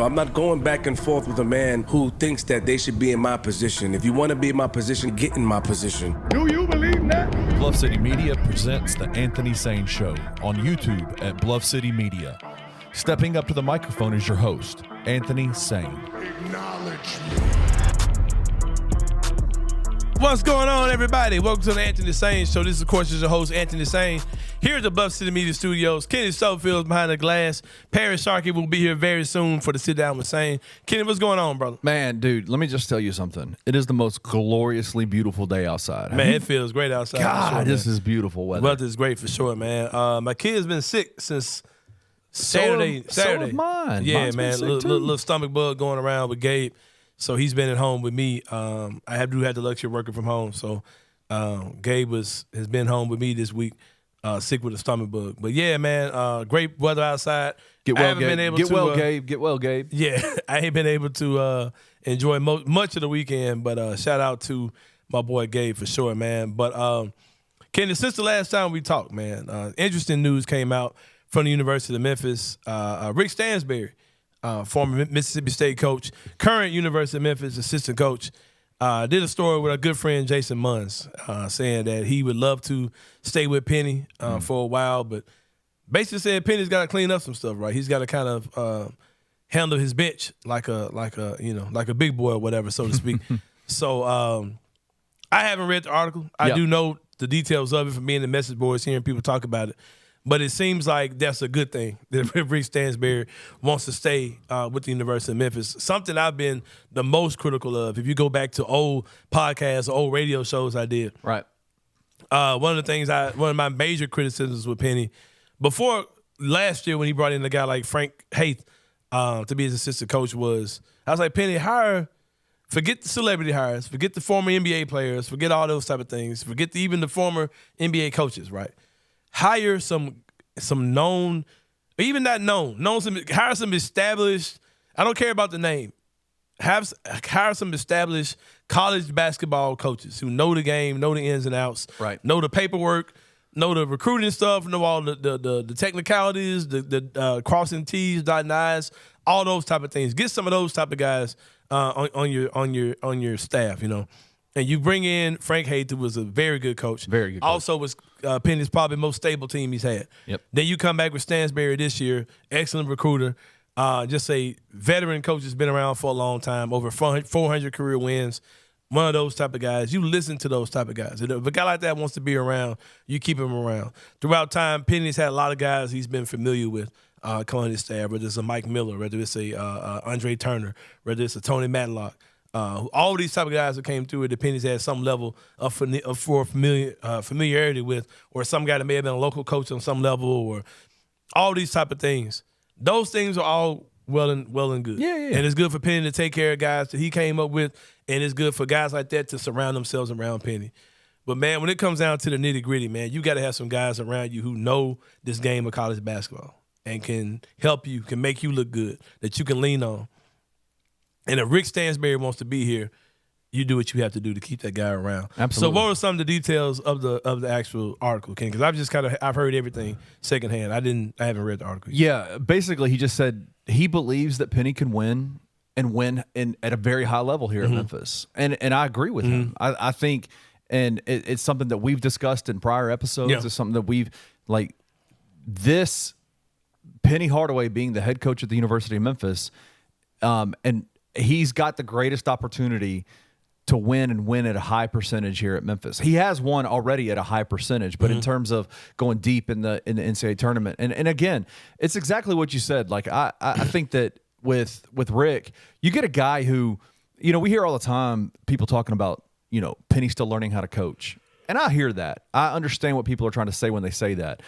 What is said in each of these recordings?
I'm not going back and forth with a man who thinks that they should be in my position. If you want to be in my position, get in my position. Do you believe that? Bluff City Media presents The Anthony Sain Show on YouTube at Bluff City Media. Stepping up to the microphone is your host, Anthony Sain. Acknowledge me. What's going on, everybody? Welcome to the Anthony Sain Show. This, of course, is your host, Anthony Sain. Here at the Bluff City Media Studios, Kenny Stofield's behind the glass. Parish Sharkey will be here very soon for the Sit Down with Sain. Kenny, what's going on, brother? Man, dude, let me just tell you something. It is the most gloriously beautiful day outside. Man, it feels great outside. God, sure, this is beautiful weather. Weather is great for sure, man. My kid's been sick since Saturday. So have mine. Yeah, Mine's man. been sick, too. Little stomach bug going around with Gabe. So he's been at home with me. I have the luxury of working from home. So Gabe has been home with me this week, sick with a stomach bug. But yeah, man, great weather outside. Get well, Gabe. Get well, Gabe. Yeah, I ain't been able to enjoy much of the weekend, but shout out to my boy Gabe for sure, man. But Kenny, since the last time we talked, man, interesting news came out from the University of Memphis. Rick Stansbury, former Mississippi State coach, current University of Memphis assistant coach, did a story with our good friend Jason Munns, saying that he would love to stay with Penny for a while, but basically said Penny's got to clean up some stuff, right? He's got to kind of handle his bench like a big boy or whatever, so to speak. So I haven't read the article. I do know the details of it from being in the message boards, hearing people talk about it. But it seems like that's a good thing that Rick Stansbury wants to stay with the University of Memphis. Something I've been the most critical of. If you go back to old podcasts, old radio shows I did. Right. One of my major criticisms with Penny, before last year when he brought in a guy like Frank Haith to be his assistant coach, was I was like, Penny, forget the celebrity hires, forget the former NBA players, forget all those type of things, forget even the former NBA coaches, right? Hire some known, or even not known, hire some established, I don't care about the name, hire some established college basketball coaches who know the game, know the ins and outs, right? Know the paperwork, know the recruiting stuff, know all the technicalities, the crossing T's, dotting I's, all those type of things. Get some of those type of guys on your staff, you know. And you bring in Frank Haith, who was a very good coach. Very good coach. Also was Penny's probably most stable team he's had. Yep. Then you come back with Stansbury this year, excellent recruiter. Just a veteran coach that's been around for a long time, over 400 career wins. One of those type of guys. You listen to those type of guys. If a guy like that wants to be around, you keep him around. Throughout time, Penny's had a lot of guys he's been familiar with coming to his staff, whether it's a Mike Miller, whether it's a Andre Turner, whether it's a Tony Matlock. All these type of guys that came through it, the Pennies had some level of familiarity with, or some guy that may have been a local coach on some level, or all these type of things. Those things are all well and good. Yeah. And it's good for Penny to take care of guys that he came up with, and it's good for guys like that to surround themselves around Penny. But, man, when it comes down to the nitty-gritty, man, you got to have some guys around you who know this game of college basketball and can help you, can make you look good, that you can lean on. And if Rick Stansbury wants to be here, you do what you have to do to keep that guy around. Absolutely. So what are some of the details of the actual article, Ken? Because I've heard everything secondhand. I haven't read the article yet. Yeah, basically he just said he believes that Penny can win at a very high level here at Memphis. And I agree with him. I think, and it's something that we've discussed in prior episodes. Yeah. It's something that this Penny Hardaway being the head coach at the University of Memphis, and he's got the greatest opportunity to win at a high percentage here at Memphis. He has won already at a high percentage, but in terms of going deep in the NCAA tournament, and again, it's exactly what you said. Like I think that with Rick, you get a guy who, you know, we hear all the time people talking about, you know, Penny still learning how to coach, and I hear that. I understand what people are trying to say when they say that.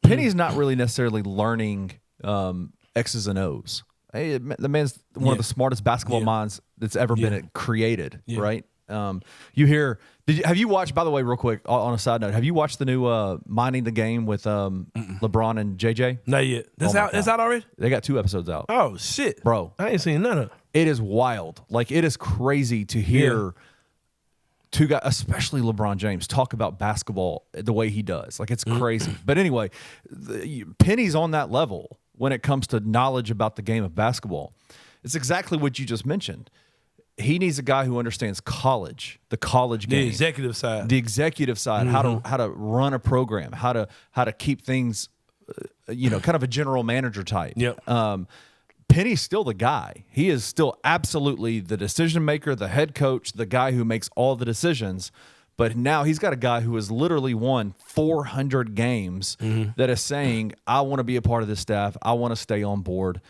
Penny's not really necessarily learning X's and O's. Hey, the man's one of the smartest basketball minds that's ever been created, right? You hear? Have you watched? By the way, real quick, on a side note, have you watched the new Minding the Game with LeBron and JJ? Not yet. It's out already? They got 2 episodes out. Oh shit, bro! I ain't seen none of it. It is wild. Like, it is crazy to hear two guys, especially LeBron James, talk about basketball the way he does. Like, it's crazy. But anyway, Penny's on that level when it comes to knowledge about the game of basketball. It's exactly what you just mentioned. He needs a guy who understands college, the college game, the executive side, how to run a program, how to keep things, kind of a general manager type. Yep. Penny's still the guy. He is still absolutely the decision maker, the head coach, the guy who makes all the decisions. But now he's got a guy who has literally won 400 games that is saying, I want to be a part of this staff. I want to stay on board.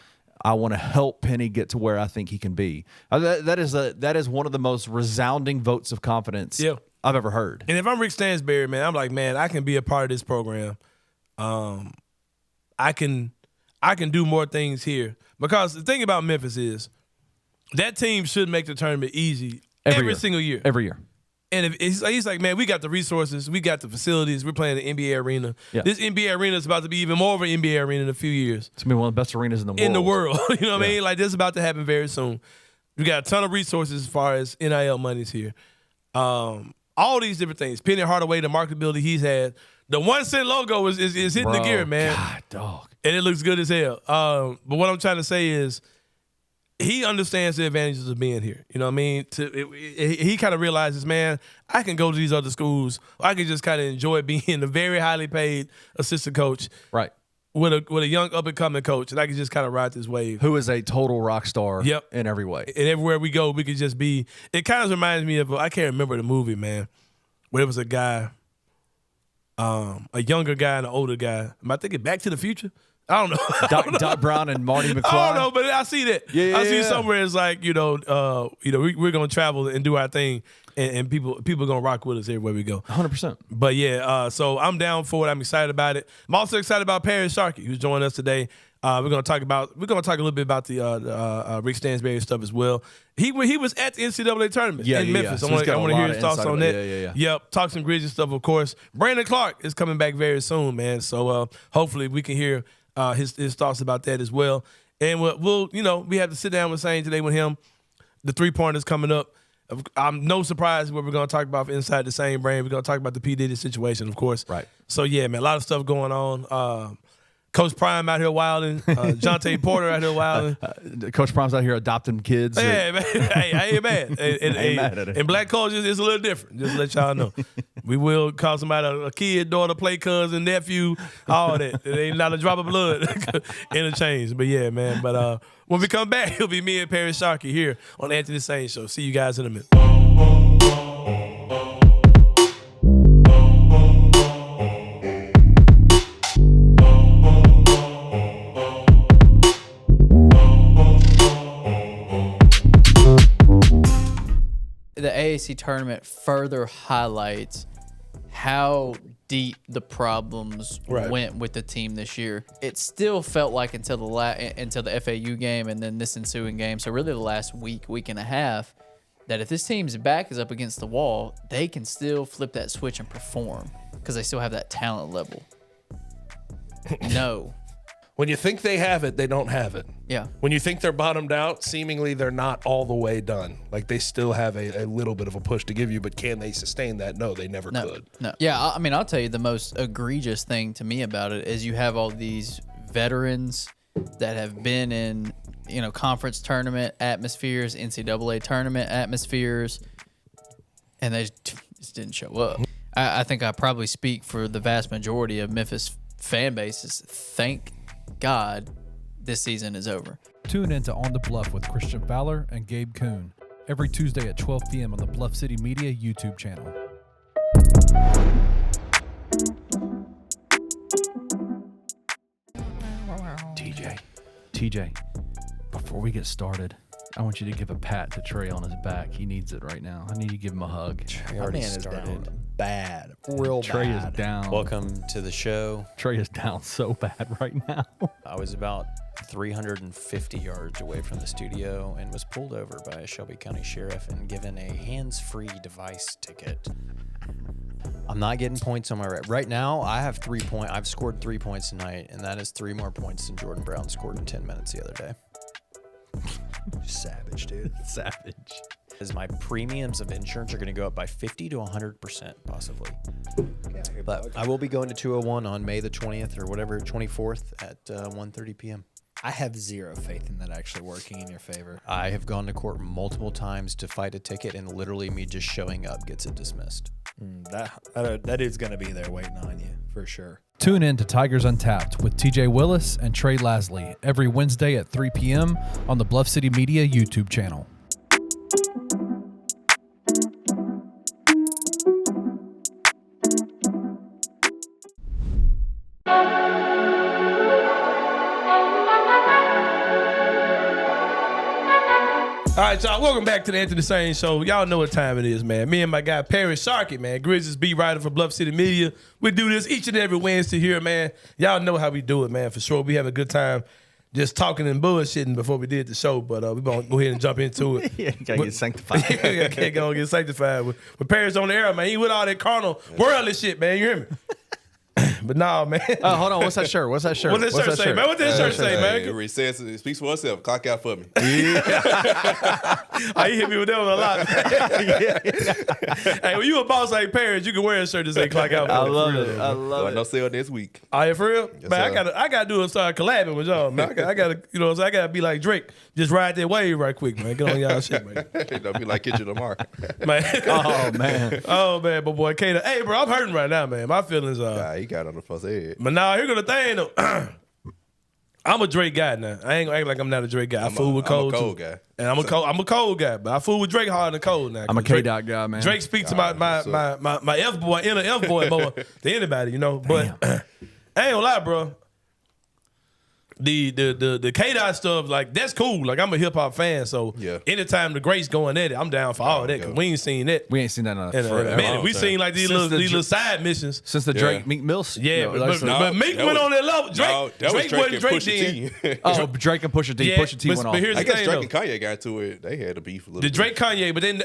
I want to help Penny get to where I think he can be. That is one of the most resounding votes of confidence I've ever heard. And if I'm Rick Stansbury, man, I'm like, man, I can be a part of this program. I can do more things here. Because the thing about Memphis is that team should make the tournament easy every single year. Every year. And if he's like, man, we got the resources, we got the facilities, we're playing the NBA arena. Yeah. This NBA arena is about to be even more of an NBA arena in a few years. It's going to be one of the best arenas in the world. You know what I mean? Like, this is about to happen very soon. We got a ton of resources as far as NIL money's here. All these different things. Penny Hardaway, the marketability he's had. The 1 cent logo is hitting the gear, man. God, dog. And it looks good as hell. But what I'm trying to say is, he understands the advantages of being here. You know what I mean? He kind of realizes, man, I can go to these other schools. I can just kind of enjoy being a very highly paid assistant coach, right? With a young up and coming coach, and I can just kind of ride this wave. Who is a total rock star? Yep. In every way. And everywhere we go, we could just be. It kind of reminds me of I can't remember the movie, man, where it was a guy, a younger guy and an older guy. Am I thinking Back to the Future? I don't know. Doc Brown and Marty McFly. I don't know, but I see that. Yeah, I see somewhere it's like, we're gonna travel and do our thing, and people are gonna rock with us everywhere we go. 100%. But yeah, so I'm down for it. I'm excited about it. I'm also excited about Parish Sharkey, who's joining us today. We're gonna talk a little bit about the Rick Stansbury stuff as well. He was at the NCAA tournament in Memphis. So I want to hear his thoughts on that. Yeah. Yep, talk some Grizzlies stuff, of course. Brandon Clark is coming back very soon, man. So hopefully we can hear his thoughts about that as well. And we'll we have to sit down with Sain today with him. The 3-pointers coming up. I'm no surprise what we're going to talk about inside the same brain. We're going to talk about the P. Diddy situation, of course. Right. So, yeah, man, a lot of stuff going on. Coach Prime out here wilding. Jontay Porter out here wilding. Coach Prime's out here adopting kids. Yeah, man. Hey, I ain't mad. Ain't mad at it. And black culture is a little different. Just to let y'all know. We will call somebody a kid, daughter, play cousin, nephew, all that. It ain't not a drop of blood interchange. But, yeah, man. But when we come back, it'll be me and Parish Sharkey here on Anthony Sain Show. See you guys in a minute. The AAC tournament further highlights how deep the problems went with the team this year. It still felt like until the FAU game and then this ensuing game, so really the last week and a half, that if this team's back is up against the wall, they can still flip that switch and perform because they still have that talent level. No. When you think they have it, they don't have it. Yeah. When you think they're bottomed out, seemingly they're not all the way done. Like they still have a little bit of a push to give you, but can they sustain that? No, they never could. No. Yeah, I mean, I'll tell you the most egregious thing to me about it is you have all these veterans that have been in, conference tournament atmospheres, NCAA tournament atmospheres, and they just didn't show up. I think I probably speak for the vast majority of Memphis fan bases. Thank God this season is over. Tune in to On the Bluff with Christian Fowler and Gabe Kuhn every Tuesday at 12 p.m. on the Bluff City Media YouTube channel. TJ, before we get started, I want you to give a pat to Trey on his back. He needs it right now. I need to give him a hug. Trey already started bad, real bad. Trey is down. Welcome to the show. Trey is down so bad right now. I was about 350 yards away from the studio and was pulled over by a Shelby County sheriff and given a hands-free device ticket. I'm not getting points on my right now. I have 3 points. I've scored 3 points tonight, and that is 3 more points than Jordan Brown scored in 10 minutes the other day. Savage, dude. Savage. As my premiums of insurance are going to go up by 50 to 100% possibly. But I will be going to 201 on May the 20th or whatever, 24th at 1:30 p.m. I have zero faith in that actually working in your favor. I have gone to court multiple times to fight a ticket, and literally me just showing up gets it dismissed. That dude's gonna be there waiting on you for sure. Tune in to Tigers Untapped with TJ Willis and Trey Lasley every Wednesday at 3 p.m. on the Bluff City Media YouTube channel. All right, y'all, welcome back to the Anthony Sain Show. Y'all know what time it is, man. Me and my guy, Parish Sharkey, man, Grizzlies beat writer for Bluff City Media. We do this each and every Wednesday here, man. Y'all know how we do it, man, for sure. We have a good time just talking and bullshitting before we did the show, but we're going to go ahead and jump into it. Yeah, you got to get sanctified. Yeah, can't go and get sanctified. With Parish on the air, man, he with all that carnal worldly shit, man. You hear me? But nah, man. Hold on. What's that shirt? What's that shirt? What's that shirt say, man? What's that shirt say, man? It says, it speaks for itself. Clock out for me. Oh, you hit me with that one a lot. Hey, when you a boss like Parish, you can wear a shirt that say clock out. I love it. I love it. No sale this week. Oh, yeah, for real? Yes, man, sir. I gotta do a start collabing with y'all, man. I gotta, you know, I gotta be like Drake. Just ride that wave right quick, man. Get on y'all shit, man. Don't be like Kitchen Lamar. Man. Oh, man. Oh, man, but boy, Kato. Hey, bro, I'm hurting right now, man. My feelings are. Nah, he got on the first head. But now, here go the thing, though. I'm a Drake guy now. I ain't gonna act like I'm not a Drake guy. I fool with Cole, I'm a Cole too. guy. And I'm a Cole guy, but I fool with Drake harder than Cole now. I'm a Drake- K-Dot guy, man. Drake speaks to my F-boy, inner F-boy more than anybody, you know. But I ain't gonna lie, bro. The K-Dot stuff, like, that's cool. Like, I'm a hip-hop fan, so Yeah. anytime the greats going at it, I'm down for all that, because we ain't seen that. We ain't seen that in forever. a minute. We seen, like, these little side missions. Since the Drake Meek Mill. Yeah, but Meek that went was- on that level. That was Drake wasn't and Drake Pusha then. T. Oh, Drake and Pusha T. Yeah, Pusha T went but off. here's I the guess thing, Drake though. and Kanye got to it. They had a beef a little The bit. Drake Kanye, but then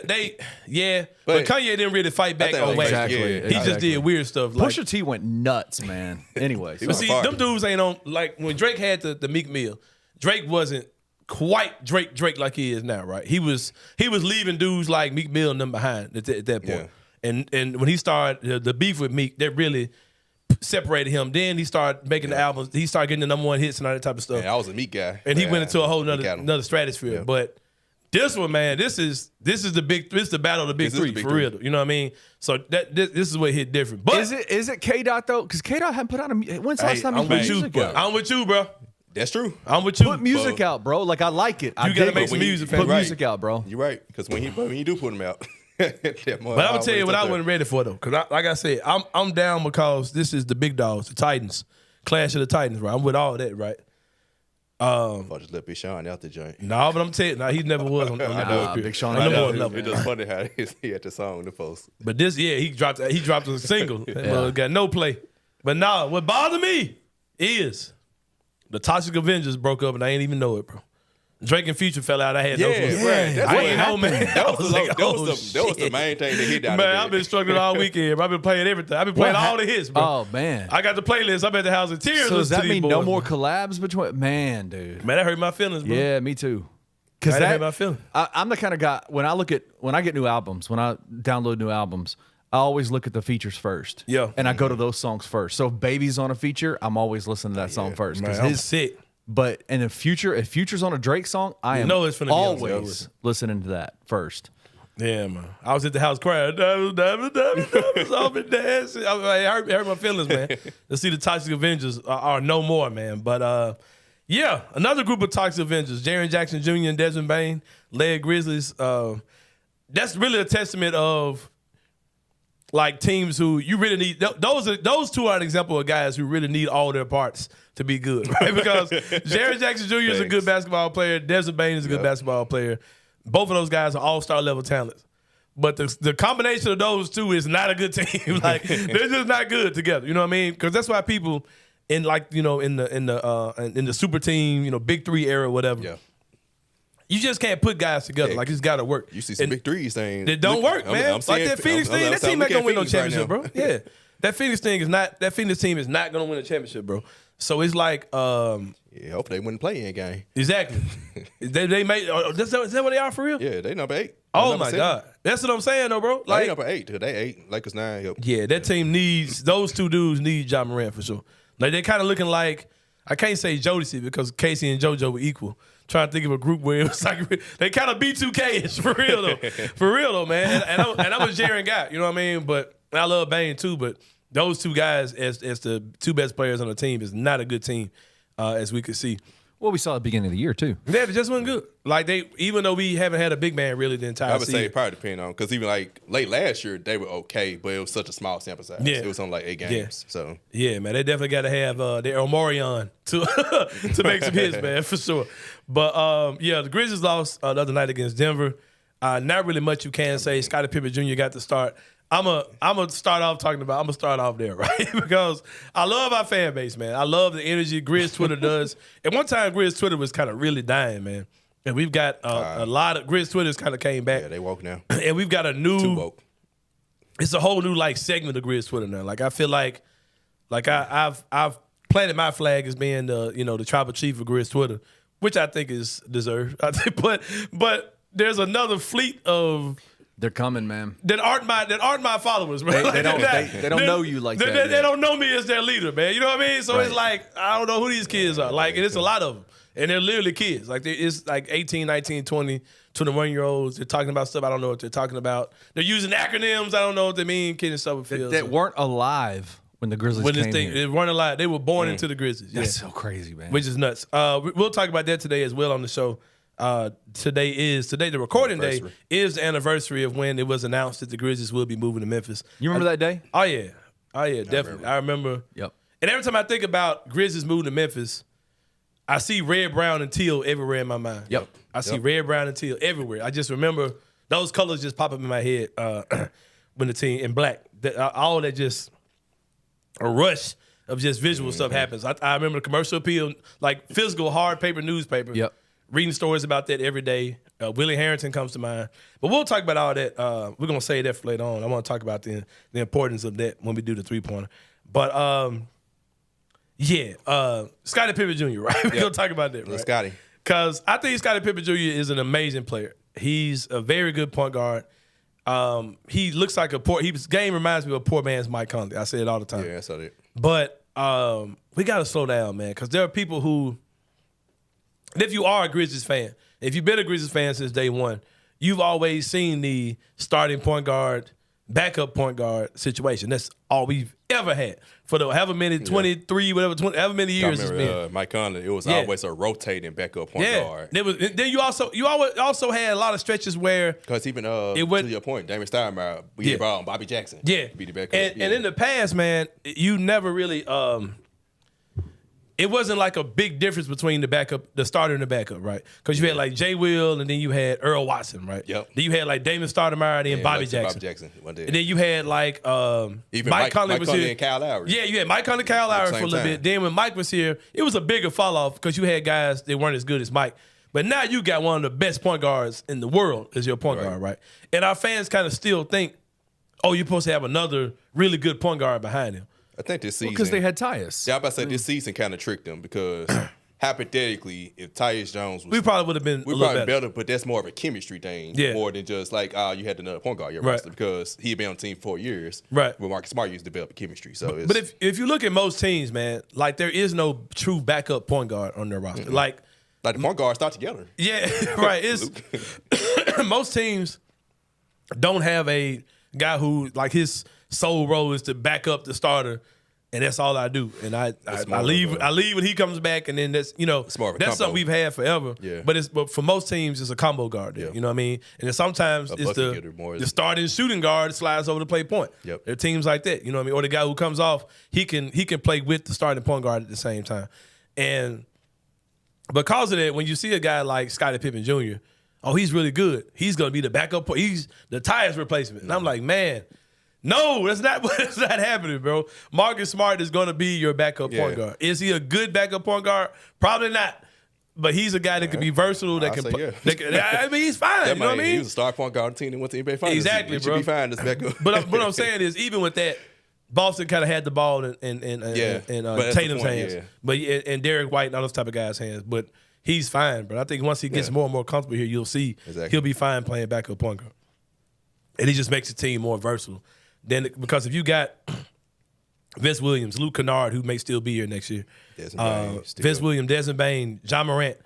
but Kanye didn't really fight back think on wax. exactly. He just did weird stuff. Like, Pusha T went nuts, man. Anyway. but see, them dudes ain't on, like, when Drake had the Meek Mill, Drake wasn't quite Drake like he is now, right? He was leaving dudes like Meek Mill and them behind at that point. Yeah. And when he started the beef with Meek, that really separated him. Then he started making the albums. He started getting the #1 hits and all that type of stuff. Yeah, I was a Meek guy. And he Yeah, went into a whole Meek got him. another stratosphere. Yeah. But this one, man, this is the battle of the big This is three the big for three. real. You know what I mean? So this is what hit different. But Is it K-Dot, though? Because K-Dot hadn't put out when's the last time he I'm put with you. music out? I'm with you, bro. That's true. I'm with you. Put music out, bro. Like, I like it. You gotta make some music, fam. Put music out, bro. You're right. Because when you do put them out. But But I'm gonna tell you what I wasn't ready for, though. Because like I said, I'm down because this is the big dogs, the Titans, Clash of the Titans, right? I'm with all that, right? I just let Big Sean out the joint. No, but I'm telling you, he never was on Nah, Big Sean on ain't the never- one level. It's just funny how he had the song in the post. But this, he dropped a single. Got no play. But nah, what bothered me is the Toxic Avengers broke up and I ain't even know it, bro. Drake and Future fell out. I had no clue. Right. That's I what ain't know, man. That was like, the main thing that hit down. Man, I've been struggling all weekend, bro. I've been playing everything. I've been playing all the hits, bro. Oh, man. I got the playlist. I'm at the house in tears. So does listening that to these mean no boys, more man. collabs between? Man, dude. Man, that hurt my feelings, bro. Yeah, me too. That hurt my feelings. I'm the kind of guy, when I get new albums, when I download new albums, I always look at the features first. Yeah. And I go to those songs first. So if Baby's on a feature, I'm always listening to that song first. Man, Because I'm sick. But in the future, if Future's on a Drake song, I am know it's finna be on the always list. listening to that first. Yeah, man. I was at the house crying. I've been dancing. It hurt my feelings, man. To see the Toxic Avengers are no more, man. But yeah, another group of Toxic Avengers, Jaren Jackson Jr. and Desmond Bain, led Grizzlies. That's really a testament of like teams who you really need. Those two are an example of guys who really need all their parts to be good, right? Because Jaren Jackson Jr. is a good basketball player. Desmond Bain is a good basketball player. Both of those guys are all-star level talents. But the combination of those two is not a good team. Like, they're just not good together. You know what I mean? Because that's why people in the super team, big three era, whatever. Yeah. You just can't put guys together. Like, it's got to work. You see some big threes things. It don't work, man. Like that Phoenix thing, that team ain't gonna win no championship, bro. Yeah, that Phoenix team is not gonna win a championship, bro. So it's like, Yeah, hopefully they wouldn't play in game. exactly. they made. Is that what they are for real? Yeah, they number 8. Oh Number my 7. God, that's what I'm saying, though, bro. Like Like, number 8. They 8. Lakers 9. Yep. yeah, that team needs those two dudes need Ja Morant for sure. Like, they kind of looking like. I can't say Jodeci because Casey and JoJo were equal. Trying to think of a group where it was like they kind of B2K-ish for real though. For real though, man. And I'm a Jaren guy, you know what I mean? But I love Bane too, but those two guys as the two best players on the team is not a good team, as we could see. Well, we saw at the beginning of the year too. Yeah, they just wasn't good. Like even though we haven't had a big man really the entire I would season. say it probably depending on because even like late last year they were okay, but it was such a small sample size. Yeah. It was on like 8 games. So yeah, man, they definitely got to have their Omarion to make some hits, man, for sure. But yeah, the Grizzlies lost the other night against Denver. Not really much you can say. Scottie Pippen Jr. got to start. I'm gonna start off there, right? Because I love our fan base, man. I love the energy Grizz Twitter does. At one time, Grizz Twitter was kind of really dying, man. And we've got a lot of Grizz Twitters kind of came back. yeah, they woke now. And we've got a Too new, woke. it's a whole new like segment of Grizz Twitter now. Like I feel like I've planted my flag as being the tribal chief of Grizz Twitter, which I think is deserved. But there's another fleet of. They're coming, man. That aren't my followers, bro. They don't know you like that. They don't know me as their leader, man. You know what I mean? So It's like I don't know who these kids are. Like, and it's a lot of them, and they're literally kids. Like it's like 18, 19, 20, 21-year-olds. They're talking about stuff I don't know what they're talking about. They're using acronyms I don't know what they mean. Kid Stubblefield That weren't alive when the Grizzlies came here. They weren't alive. They were born into the Grizzlies. That's so crazy, man. Which is nuts. We'll talk about that today as well on the show. Today the recording day is the anniversary of when it was announced that the Grizzlies will be moving to Memphis. You remember that day? Oh yeah, definitely. I remember. Yep. And every time I think about Grizzlies moving to Memphis, I see red, brown, and teal everywhere in my mind. Yep. I see red, brown, and teal everywhere. I just remember those colors just pop up in my head when the team in black. All that just a rush of just visual stuff happens. I remember the commercial appeal, like physical hard paper newspaper. Yep. Reading stories about that every day. Willie Harrington comes to mind. But we'll talk about all that. We're going to save that for later on. I want to talk about the importance of that when we do the three-pointer. But, Scottie Pippen Jr., right? We're going to talk about that, right? Scottie. Because I think Scottie Pippen Jr. is an amazing player. He's a very good point guard. He looks like his game reminds me of a poor man's Mike Conley. I say it all the time. Yeah, that's it. But we got to slow down, man, because there are people who, if you are a Grizzlies fan, if you've been a Grizzlies fan since day one, you've always seen the starting point guard, backup point guard situation. That's all we've ever had for the however many, 23, whatever, however many years it's been. Mike Conley, it was always a rotating backup point guard. Then you also had a lot of stretches where because even to your point, Damon Stoudemire, we brought on Bobby Jackson. Yeah, to be the backup. And in the past, man, you never really. It wasn't like a big difference between the starter and the backup, right? Because you had like Jay Will, and then you had Earl Watson, right? Yep. Then you had like Damon Stoudemire, and then Bobby Jackson. One day. And then you had like even Mike Conley was here. And Kyle Lowry. Yeah, you had Mike Conley, Kyle Lowry for a little bit. Then when Mike was here, it was a bigger fall off because you had guys that weren't as good as Mike. But now you got one of the best point guards in the world as your point guard, right? And our fans kind of still think, oh, you're supposed to have another really good point guard behind him. I think this season because they had Tyus. Yeah, I was about to say this season kind of tricked them because hypothetically, if Tyus Jones was, we probably would have been a little better. But that's more of a chemistry thing, more than just like you had another point guard your roster because he had been on the team for 4 years, right? But Marcus Smart used to develop chemistry. So, but if you look at most teams, man, like there is no true backup point guard on their roster, like the point guards start together. Yeah, right. It's most teams don't have a guy who like his sole role is to back up the starter, and that's all I do. And I leave when he comes back, and then that's that's something we've had forever. Yeah. But for most teams, it's a combo guard. There, you know what I mean? And then sometimes it's the starting shooting guard slides over to play point. Yep. There are teams like that. You know what I mean? Or the guy who comes off, he can play with the starting point guard at the same time. And because of that, when you see a guy like Scottie Pippen Jr., oh, he's really good. He's going to be the backup. He's the Tyus replacement. And I'm like, man, no, that's not happening, bro. Marcus Smart is going to be your backup point guard. Is he a good backup point guard? Probably not. But he's a guy that can be versatile. I mean, he's fine. You know what I mean? He was a star point guard on the team that went to NBA Finals. Exactly, bro. He should be fine as backup. But what I'm saying is, even with that, Boston kind of had the ball in Tatum's hands, and Derek White and all those type of guys' hands. But he's fine. But I think once he gets more and more comfortable here, you'll see he'll be fine playing backup point guard, and he just makes the team more versatile. Then because if you got Vince Williams, Luke Kennard, who may still be here next year. Vince Williams, Desmond Bain, John Morant.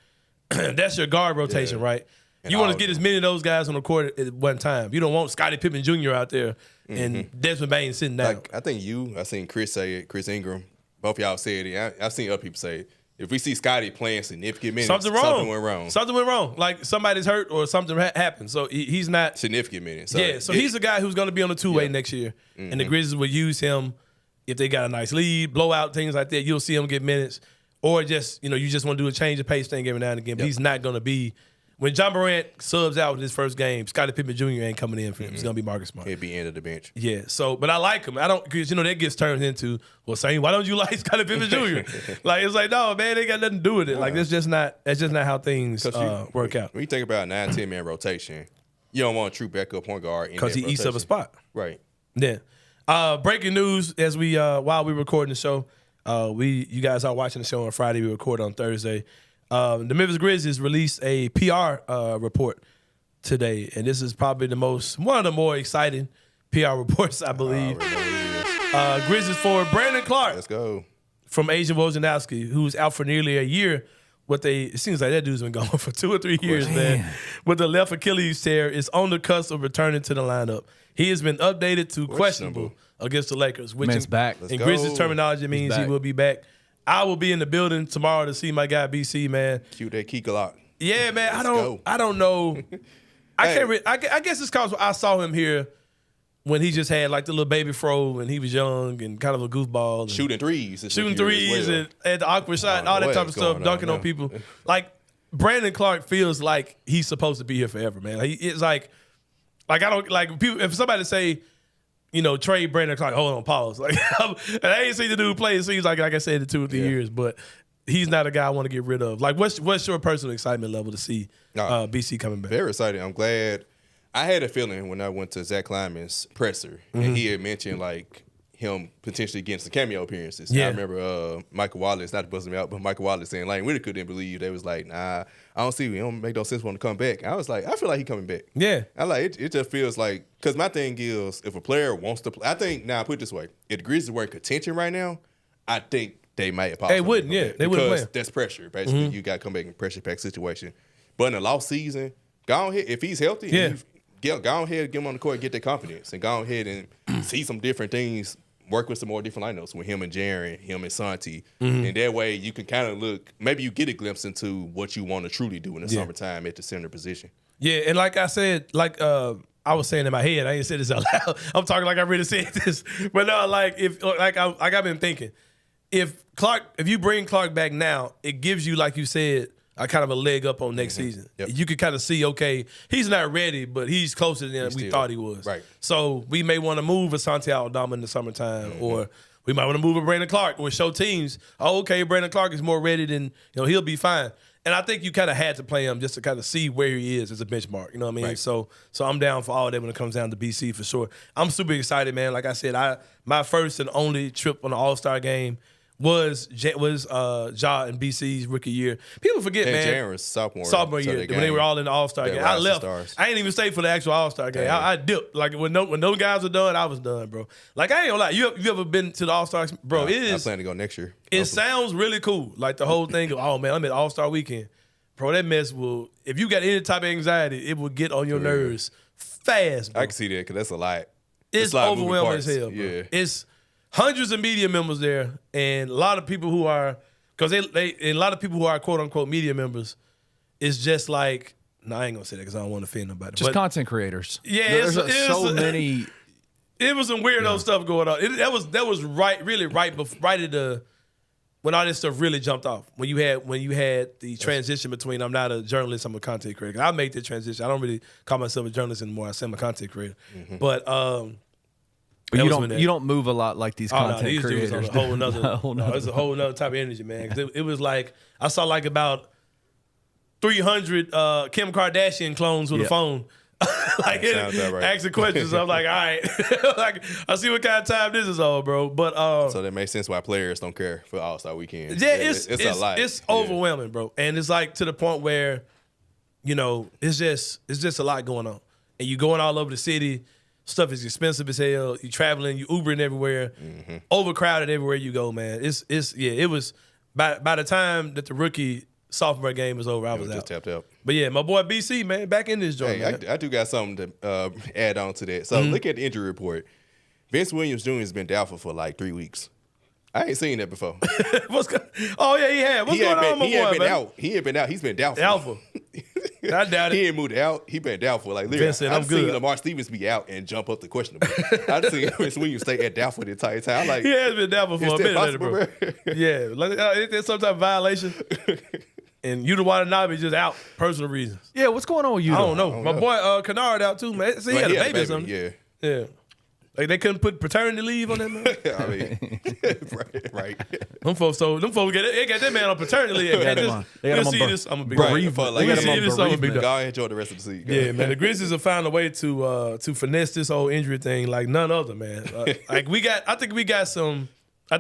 That's your guard rotation, right? And you want to get as many of those guys on the court at one time. You don't want Scottie Pippen Jr. out there and Desmond Bain sitting down. Like, I think I seen Chris say it, Chris Ingram. Both of y'all said it. I've seen other people say it. If we see Scottie playing significant minutes, something went wrong. Something went wrong. Like somebody's hurt or something happened. So he's not significant minutes. So he's a guy who's going to be on the two-way next year, and the Grizzlies will use him if they got a nice lead, blowout, things like that. You'll see him get minutes, or just you just want to do a change of pace thing every now and again. But he's not going to be. When John Morant subs out in his first game, Scottie Pippen Jr. ain't coming in for him. It's going to be Marcus Smart. He'll be end of the bench. Yeah, but I like him. I don't, because, that gets turned into, well, Sain, why don't you like Scottie Pippen Jr.? It's like, no, man, they got nothing to do with it. Like, that's just not how things work out. When you think about a 9-10-man rotation, you don't want a true backup point guard because he eats up a spot. Right. Yeah. Breaking news as we, while we're recording the show, you guys are watching the show on Friday. We record on Thursday. The Memphis Grizzlies released a PR report today, and this is probably one of the more exciting PR reports, I believe. Grizzlies forward Brandon Clark. Let's go. From Asian Wojnarowski, who's out for nearly a year. It seems like that dude's been gone for 2 or 3 years, man. With the left Achilles tear, is on the cusp of returning to the lineup. He has been updated to questionable against the Lakers, which in Grizzlies terminology means he will be back. I will be in the building tomorrow to see my guy BC, man. Cute that Keek a lot. Yeah, man. I don't know. I guess it's because I saw him here when he just had like the little baby fro and he was young and kind of a goofball. Shooting threes and at the awkward shot and all that type of stuff, dunking on people. Like Brandon Clark feels like he's supposed to be here forever, man. It's like I don't like people. If somebody say, Trey, Brandon Clark, hold on, pause. Like, and I ain't seen the dude play. It seems like I said, in 2 or 3 years, but he's not a guy I want to get rid of. Like, what's your personal excitement level to see BC coming back? Very excited. I'm glad. I had a feeling when I went to Zach Kleiman's presser, and he had mentioned, like, him potentially getting some cameo appearances. Yeah. I remember Michael Wallace, not to bust me out, but Michael Wallace saying, like, we couldn't believe. They was like, nah, I don't see it. It don't make no sense for him to come back. I was like, I feel like he coming back. Yeah. I like it just feels like, because my thing is, if a player wants to play, I think, now I put it this way, if the Grizzlies were in contention right now, I think they might have possibly. They wouldn't, yeah. They wouldn't play. Because that's pressure, basically. You got to come back in pressure pack situation. But in a lost season, go ahead, if he's healthy, go ahead, get him on the court, get their confidence, and go ahead and see some different things. Work with some more different lineups with him and Jaren, him and Santi. And that way you can kind of look, maybe you get a glimpse into what you want to truly do in the summertime at the center position. Yeah, and like I said, I was saying in my head, I ain't said this out loud. I'm talking like I really said this. But no, I've been thinking, if you bring Clark back now, it gives you, like you said, a kind of a leg up on next season. Yep. You could kind of see, okay, he's not ready, but he's closer than we thought he was. Right. So we may want to move Asante Aldama in the summertime, or we might want to move a Brandon Clark, or show teams, okay, Brandon Clark is more ready than, he'll be fine. And I think you kind of had to play him just to kind of see where he is as a benchmark. You know what I mean? Right. So I'm down for all that when it comes down to BC for sure. I'm super excited, man. Like I said, my first and only trip on the All-Star game was Ja and BC's rookie year. People forget, man. Jaren was sophomore year when they were all in the All-Star game. I left. I ain't even stay for the actual All-Star game. I dipped. Like when those guys were done, I was done, bro. Like I ain't gonna lie. You ever been to the All-Star? Bro, it is. I plan to go next year. It sounds really cool. Like the whole thing of, oh man, I'm at All-Star weekend. Bro, that mess will. If you got any type of anxiety, it will get on your nerves fast. Bro. I can see that because that's a lot. It's overwhelming as hell, bro. Yeah. It's hundreds of media members there, and a lot of people who are, because a lot of people who are quote unquote media members, it's just like, no, I ain't gonna say that because I don't want to offend nobody. Just content creators. Yeah, there's so many. It was some weirdo stuff going on. That was right at the when all this stuff really jumped off. When you had the transition between I'm not a journalist, I'm a content creator. I make the transition. I don't really call myself a journalist anymore. I say I'm a content creator, but you don't move a lot like these content creators. These dudes on a whole nother, it's a whole nother type of energy, man. 'Cause it was like I saw like about 300 Kim Kardashian clones with a phone, like asking questions. I'm like, all right, like I see what kind of time this is on, bro. But so that makes sense why players don't care for All-Star Weekend. Yeah, it's a lot. It's overwhelming, bro, and it's like to the point where, it's just a lot going on, and you going all over the city. Stuff is expensive as hell. You traveling, you Ubering everywhere, overcrowded everywhere you go, man. It was by the time that the rookie sophomore game was over, I was just out. tapped out. But yeah, my boy BC, man, back in this joint. Hey, I do got something to add on to that. So look at the injury report. Vince Williams Jr. has been doubtful for like 3 weeks. I ain't seen that before. Oh yeah, he had. What's going on, my boy? He ain't been out. He ain't been out. He's been doubtful. Doubtful. I doubt it. He ain't moved out. He been doubtful. Like literally, Vince said, I've I'm seen good. Lamar Stevens be out and jump up to questionable. I've seen Vince Williams stay at doubtful the entire time. Like He has been doubtful for a is that minute, possible, bro. Yeah, like there's some type of violation. And Yuta Watanabe just out, personal reasons. Yeah, what's going on with you? I don't know. My boy Kennard out too, man. See, he had a baby or something. Yeah. Like they couldn't put paternity leave on that man. I mean, right. Them folks got that man on paternity leave. They got him on this. I'm a big Bereavement. We'll see this. I'm a big dog. Go ahead, enjoy the rest of the season. Yeah, man. The Grizzlies have found a way to finesse this whole injury thing like none other, man. I think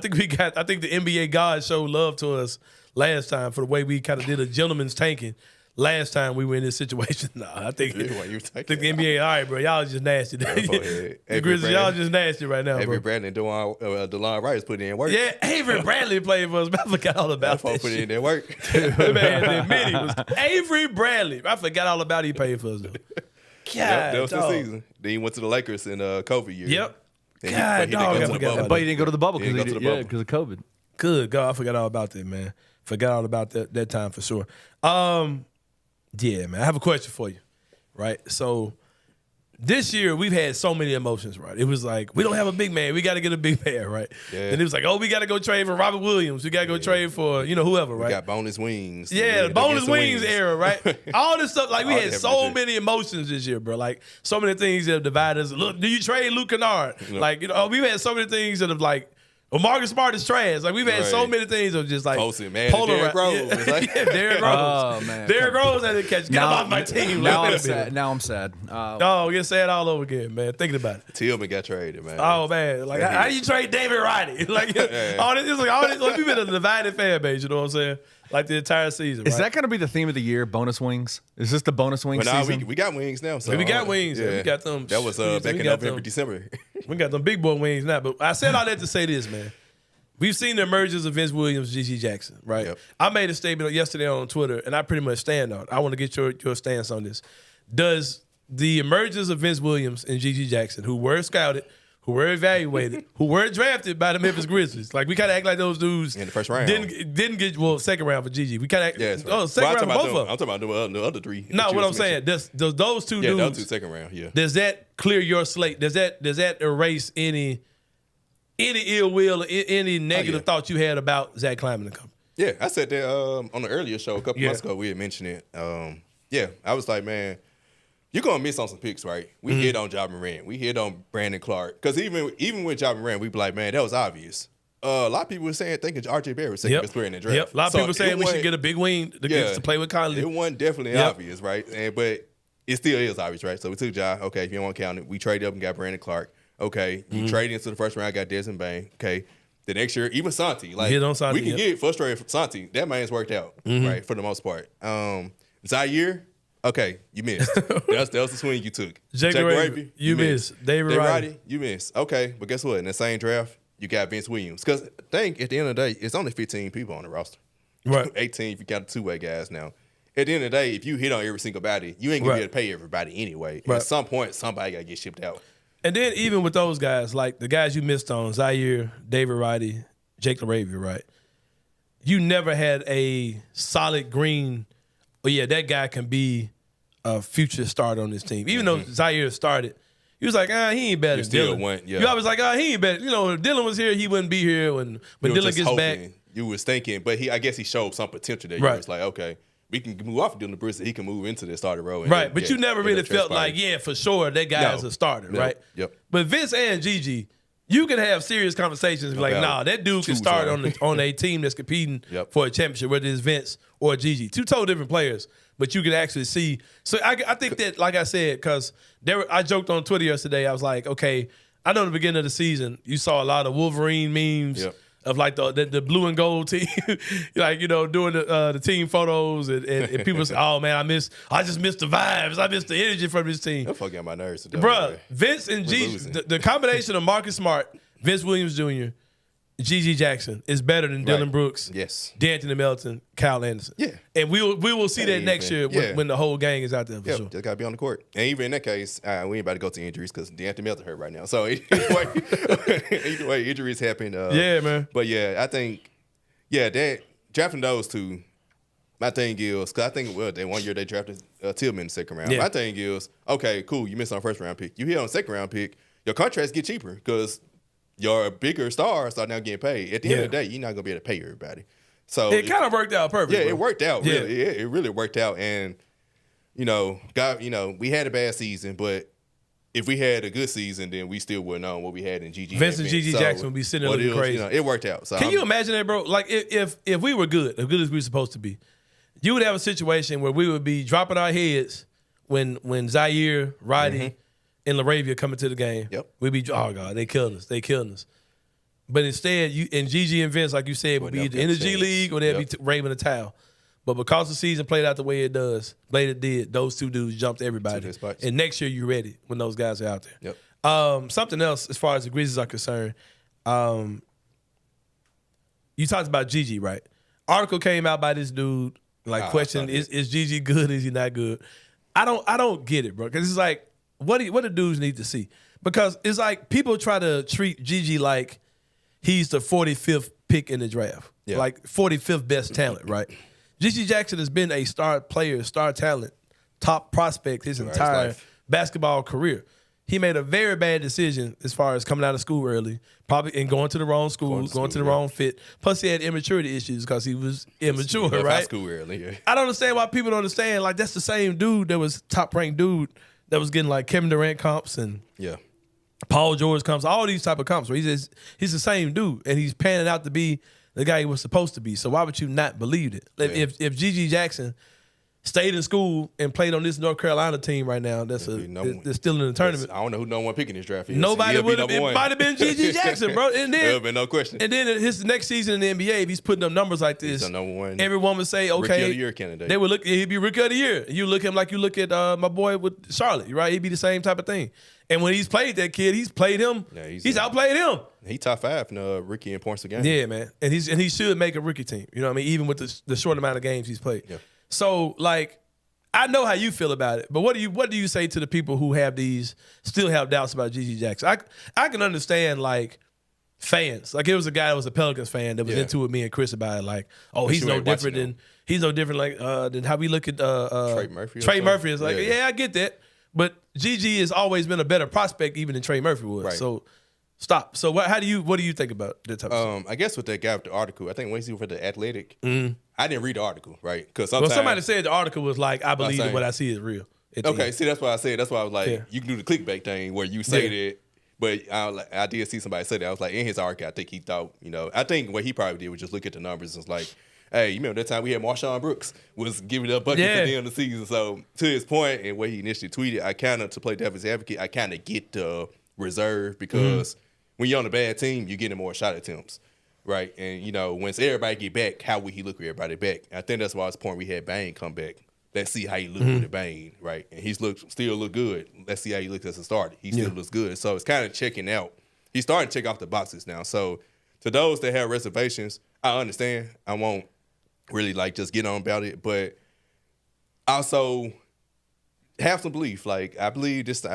the NBA gods showed love to us last time for the way we kind of did a gentleman's tanking. Last time we were in this situation, I think the NBA, all right, bro, y'all just nasty. The Grizzlies, y'all just nasty right now, Avery bro. Bradley and DeLon Wright putting in work. Yeah, Avery Bradley played for us. I forgot all about that. Put in their work. The man had to admit he was Avery Bradley. I forgot all about he paid for us, though. God, that was the dog. season. Then he went to the Lakers in COVID year. Yep. But God, dog, I forgot about But he didn't go to the bubble He didn't go to the bubble. because of COVID. Good God, I forgot all about that, man. Forgot all about that time for sure. Yeah, man, I have a question for you, right? So this year we've had so many emotions, right? It was like, we don't have a big man. We got to get a big man, right? Yeah. And it was like, oh, we got to go trade for Robert Williams. We got to go trade for, whoever, right? We got bonus wings. Yeah, the bonus wings era, right? All this stuff, like we All had that so shit. many emotions this year, bro. Like so many things that have divided us. Look, do you trade Luke Kennard? Yeah. Like, we've had so many things that have like, Marcus Smart is trash. Like we've had so Right. many things of just like Posting, man, Derrick Rose. Yeah, It's like- Derrick Rose. Oh, man. Derrick Rose had to catch. Get him off my team. Now Like, I'm sad. Now I'm sad. Oh, get sad all over again, man. Thinking about it. Tillman got traded, man. Oh man, like how do you trade David Roddy? Like all this, like we've been a divided fan base. You know what I'm saying? Like the entire season. Is right? that going to be the theme of the year? Bonus wings? Is this the bonus wings But now season? we got wings now. So we got wings. Yeah. We got them. That was we back in got November, them. December. We got them big boy wings now. But I said all that to say this, man. We've seen the emergence of Vince Williams, G.G. Jackson, right? Yep. I made a statement yesterday on Twitter, and I pretty much stand on it. I want to get your stance on this. Does the emergence of Vince Williams and G.G. Jackson, who were scouted, who were evaluated, who were drafted by the Memphis Grizzlies, like we kind of act like those dudes In the first round. didn't get second round for G.G. We kind of Yes. second round for both of them. I'm talking about the other three. No, that you what I'm just saying, mentioned. does those two Yeah, dudes, those two second round. Yeah. does that clear your slate? Does that erase any ill will or any negative thoughts you had about Zach Kleiman and company? Yeah, I said that on the earlier show a couple Yeah. months ago. We had mentioned it. Yeah, I was like, man, you're gonna miss on some picks, right? We hit on Ja Morant, we hit on Brandon Clark, because even with Ja Morant, we be like, man, that was obvious. A lot of people were thinking R.J. Barrett was second best player in the draft. Yep. A lot of people saying we should get a big wing to play with Conley. It wasn't definitely obvious, right? But it still is obvious, right? So we took Ja. Okay, if you don't want to count it, we traded up and got Brandon Clark. Okay, you traded into the first round, got Desmond Bain. Okay, the next year, even Santi. Like hit on Santi, we can get frustrated from Santi. That man's worked out, right, for the most part. Zaire, okay, you missed. that was the swing you took. Jake Raby, you missed. David Roddy, you missed. Okay, but guess what? In the same draft, you got Vince Williams. Because I think at the end of the day, it's only 15 people on the roster. Right. 18 if you got the two-way guys now. At the end of the day, if you hit on every single body, you ain't gonna be able to pay everybody anyway. Right. At some point, somebody gotta get shipped out. And then even with those guys, like the guys you missed on, Zaire, David Roddy, Jake LaRavia, right? You never had a solid green, that guy can be a future starter on this team. Even though Zaire started, he was like, he ain't better than still Dylan. went, yeah. You always like, he ain't better. If Dylan was here, he wouldn't be here when You were Dylan just gets back. hoping, you was thinking, but I guess he showed some potential there. Right. You was like, okay, we can move off of Dylan Brooks, he can move into the starter role. And Right, then, but you never really felt like, for sure, that guy is a starter, No. right? Yep. But Vince and Gigi, you can have serious conversations and be like, doubt. that dude can Choose start one. on a team that's competing Yep. for a championship, whether it's Vince or Gigi. Two totally different players, but you can actually see. So I think that, like I said, because I joked on Twitter yesterday, I was like, okay, I know in the beginning of the season, you saw a lot of Wolverine memes. Yep. of like the blue and gold team, like doing the team photos and people say, "Oh man, I just missed the vibes. I missed the energy from this team." That's fucking my nerves, Bruh, Vince and Gigi, the combination of Marcus Smart, Vince Williams Jr., Gigi Jackson is better than Dylan Brooks, D'Anthony Melton, Kyle Anderson. Yeah, and we will see that next year when the whole gang is out there for sure. Just gotta be on the court. And even in that case, we ain't about to go to injuries because D'Anthony Melton hurt right now. So either way, injuries happen. Yeah, man. But yeah, I think that drafting those two. My thing is, because I think that 1 year they drafted Tillman in the second round. Yeah. My thing is, okay, cool, you missed on first round pick. You hit on second round pick, your contracts get cheaper because your bigger stars are now getting paid. At the end of the day, you're not gonna be able to pay everybody. So it kind of worked out perfect. Yeah, bro. it worked out. Yeah. Really. It really worked out. And we had a bad season, but if we had a good season, then we still wouldn't know what we had in Gigi. Vince and Gigi Jackson would be sitting there looking crazy. It worked out. So Can you imagine that, bro? Like if we were good as we were supposed to be, you would have a situation where we would be dropping our heads when Zaire, Roddy, and LaRavia coming to the game. Yep. We'd be, oh God, they killing us. But instead, you and Gigi and Vince, like you said, would be either in the G League or they'd be raving a towel. But because the season played out the way it did, those two dudes jumped everybody. And next year, you're ready when those guys are out there. Yep. Something else, as far as the Grizzlies are concerned, you talked about Gigi, right? Article came out by this dude, questioning, is Gigi good? Is he not good? I don't get it, bro. Because it's like, what do dudes need to see? Because it's like people try to treat Gigi like he's the 45th pick in the draft. Yeah. Like 45th best talent, right? Gigi Jackson has been a star player, star talent, top prospect his entire basketball career. He made a very bad decision as far as coming out of school early, probably and going to the wrong school, going to the wrong fit. Plus, he had immaturity issues because he was immature, right? High school early. Yeah. I don't understand why people don't understand. Like, that's the same dude that was top-ranked dude that was getting like Kevin Durant comps and Paul George comps, all these type of comps. Where he's the same dude, and he's panning out to be the guy he was supposed to be. So why would you not believe it? If Gigi Jackson stayed in school and played on this North Carolina team right now that's still in the tournament. I don't know who no one picking this draft is. Nobody would have. It might have been Gigi Jackson, bro. And then there have been no question. And then his next season in the NBA, if he's putting up numbers like this, he's the number one. Everyone would say, okay, Rookie of the Year candidate. They would look. He'd be Rookie of the Year. You look at him like you look at my boy with Charlotte, right? He'd be the same type of thing. And when he's played that kid, he's played him. Yeah, he's outplayed him. He top 5 in rookie in points a game. Yeah, man. And he should make a rookie team. You know what I mean? Even with the short amount of games he's played. Yeah. So like, I know how you feel about it, but what do you say to the people who still have doubts about Gigi Jackson? I can understand like fans. Like it was a guy that was a Pelicans fan that was into it with me and Chris about it. Like, oh, he's no different than how we look at Trey Murphy. Trey Murphy is like, yeah, I get that, but Gigi has always been a better prospect even than Trey Murphy was. Right. So stop. So what do you think about that type of stuff? I guess with that guy with the article, I think when he for the Athletic, I didn't read the article, right? Because somebody said the article was like, I believe that what I see is real. Okay, see, that's why I said. That's why I was like, you can do the clickbait thing where you say that. But I did see somebody say that. I was like, in his article, I think he thought, I think what he probably did was just look at the numbers and was like, hey, you remember that time we had Marshawn Brooks was giving up buckets at the end of the season. So to his point and what he initially tweeted, I kind of, to play devil's advocate, I kind of get the reserve because when you're on a bad team, you're getting more shot attempts, right? And, once everybody get back, how would he look with everybody back? I think that's why it's point we had Bane come back. Let's see how he look with the Bane, right? And he's still look good. Let's see how he looks as a starter. He still looks good. So it's kind of checking out. He's starting to check off the boxes now. So to those that have reservations, I understand. I won't really just get on about it, but also have some belief. Like I believe this.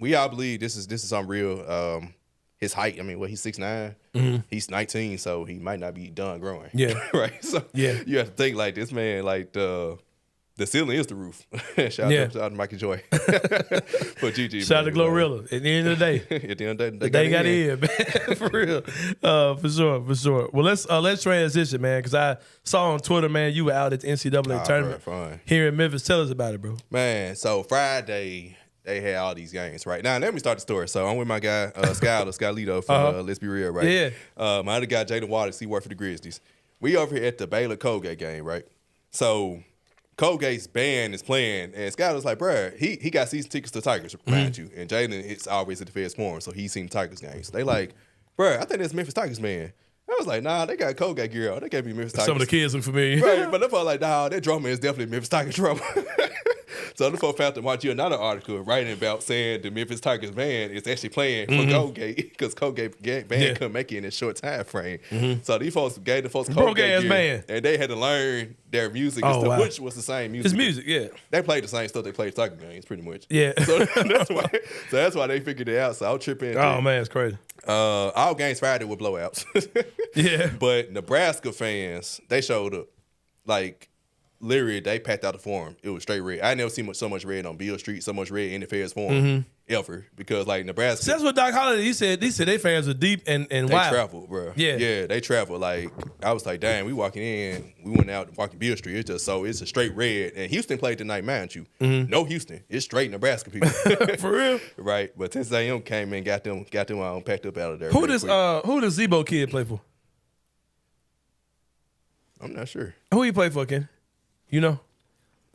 We all believe this is unreal. His height. I mean, he's 6'9". He's 19, so he might not be done growing. Yeah. Right. So you have to think like this man. Like the ceiling is the roof. Shout out to Michael Joy. For Gigi. Shout out to Glorilla. At the end of the day. At the end of the day, they got in, man. For real. For sure. Well, let's transition, man, because I saw on Twitter, man, you were out at the NCAA tournament here in Memphis. Tell us about it, bro. Man, so Friday they had all these games, right? Now, let me start the story. So I'm with my guy, Skyleto from Let's Be Real, right? Yeah. My other guy, Jaden Waters, he worked for the Grizzlies. We over here at the Baylor-Colgate game, right? So Colgate's band is playing, and Scott was like, bruh, he got season tickets to Tigers, mind you. And Jaden is always at the Feds Forum, so he's seen Tigers games. So they like, bruh, I think that's Memphis Tigers band. I was like, nah, they got Colgate gear on. They can't be Memphis Tigers. Some of the kids look familiar. Right, but the folks like, nah, that drummer is definitely Memphis Tigers drummer. So the folks found to watch you another article writing about saying the Memphis Tigers band is actually playing for Colgate because Colgate band couldn't make it in a short time frame. So these folks gave the folks Colgate gear, band. and they had to learn their music and stuff, which was the same music. It's music, yeah. They played the same stuff they played Tiger games, pretty much. Yeah. So that's why they figured it out. So I'll trip in. Oh man, it's crazy. All games Friday with blowouts. Yeah. But Nebraska fans, they showed up. Like, literally, they packed out the forum. It was straight red. I never seen so much red on Beale Street, so much red in the Feds forum ever. Because, like, Nebraska. So that's what Doc Holliday, he said they fans are deep and they wild. travel, bro. Yeah. Yeah, they travel. Like, I was like, damn, we walking in. We went out walking Beale Street. It's a straight red. And Houston played tonight, mind you. No Houston. It's straight Nebraska people. For real? Right. But Texas A&M came in, got them packed up out of there. Who does Zebo kid play for? I'm not sure. Who he play for, Ken? You know?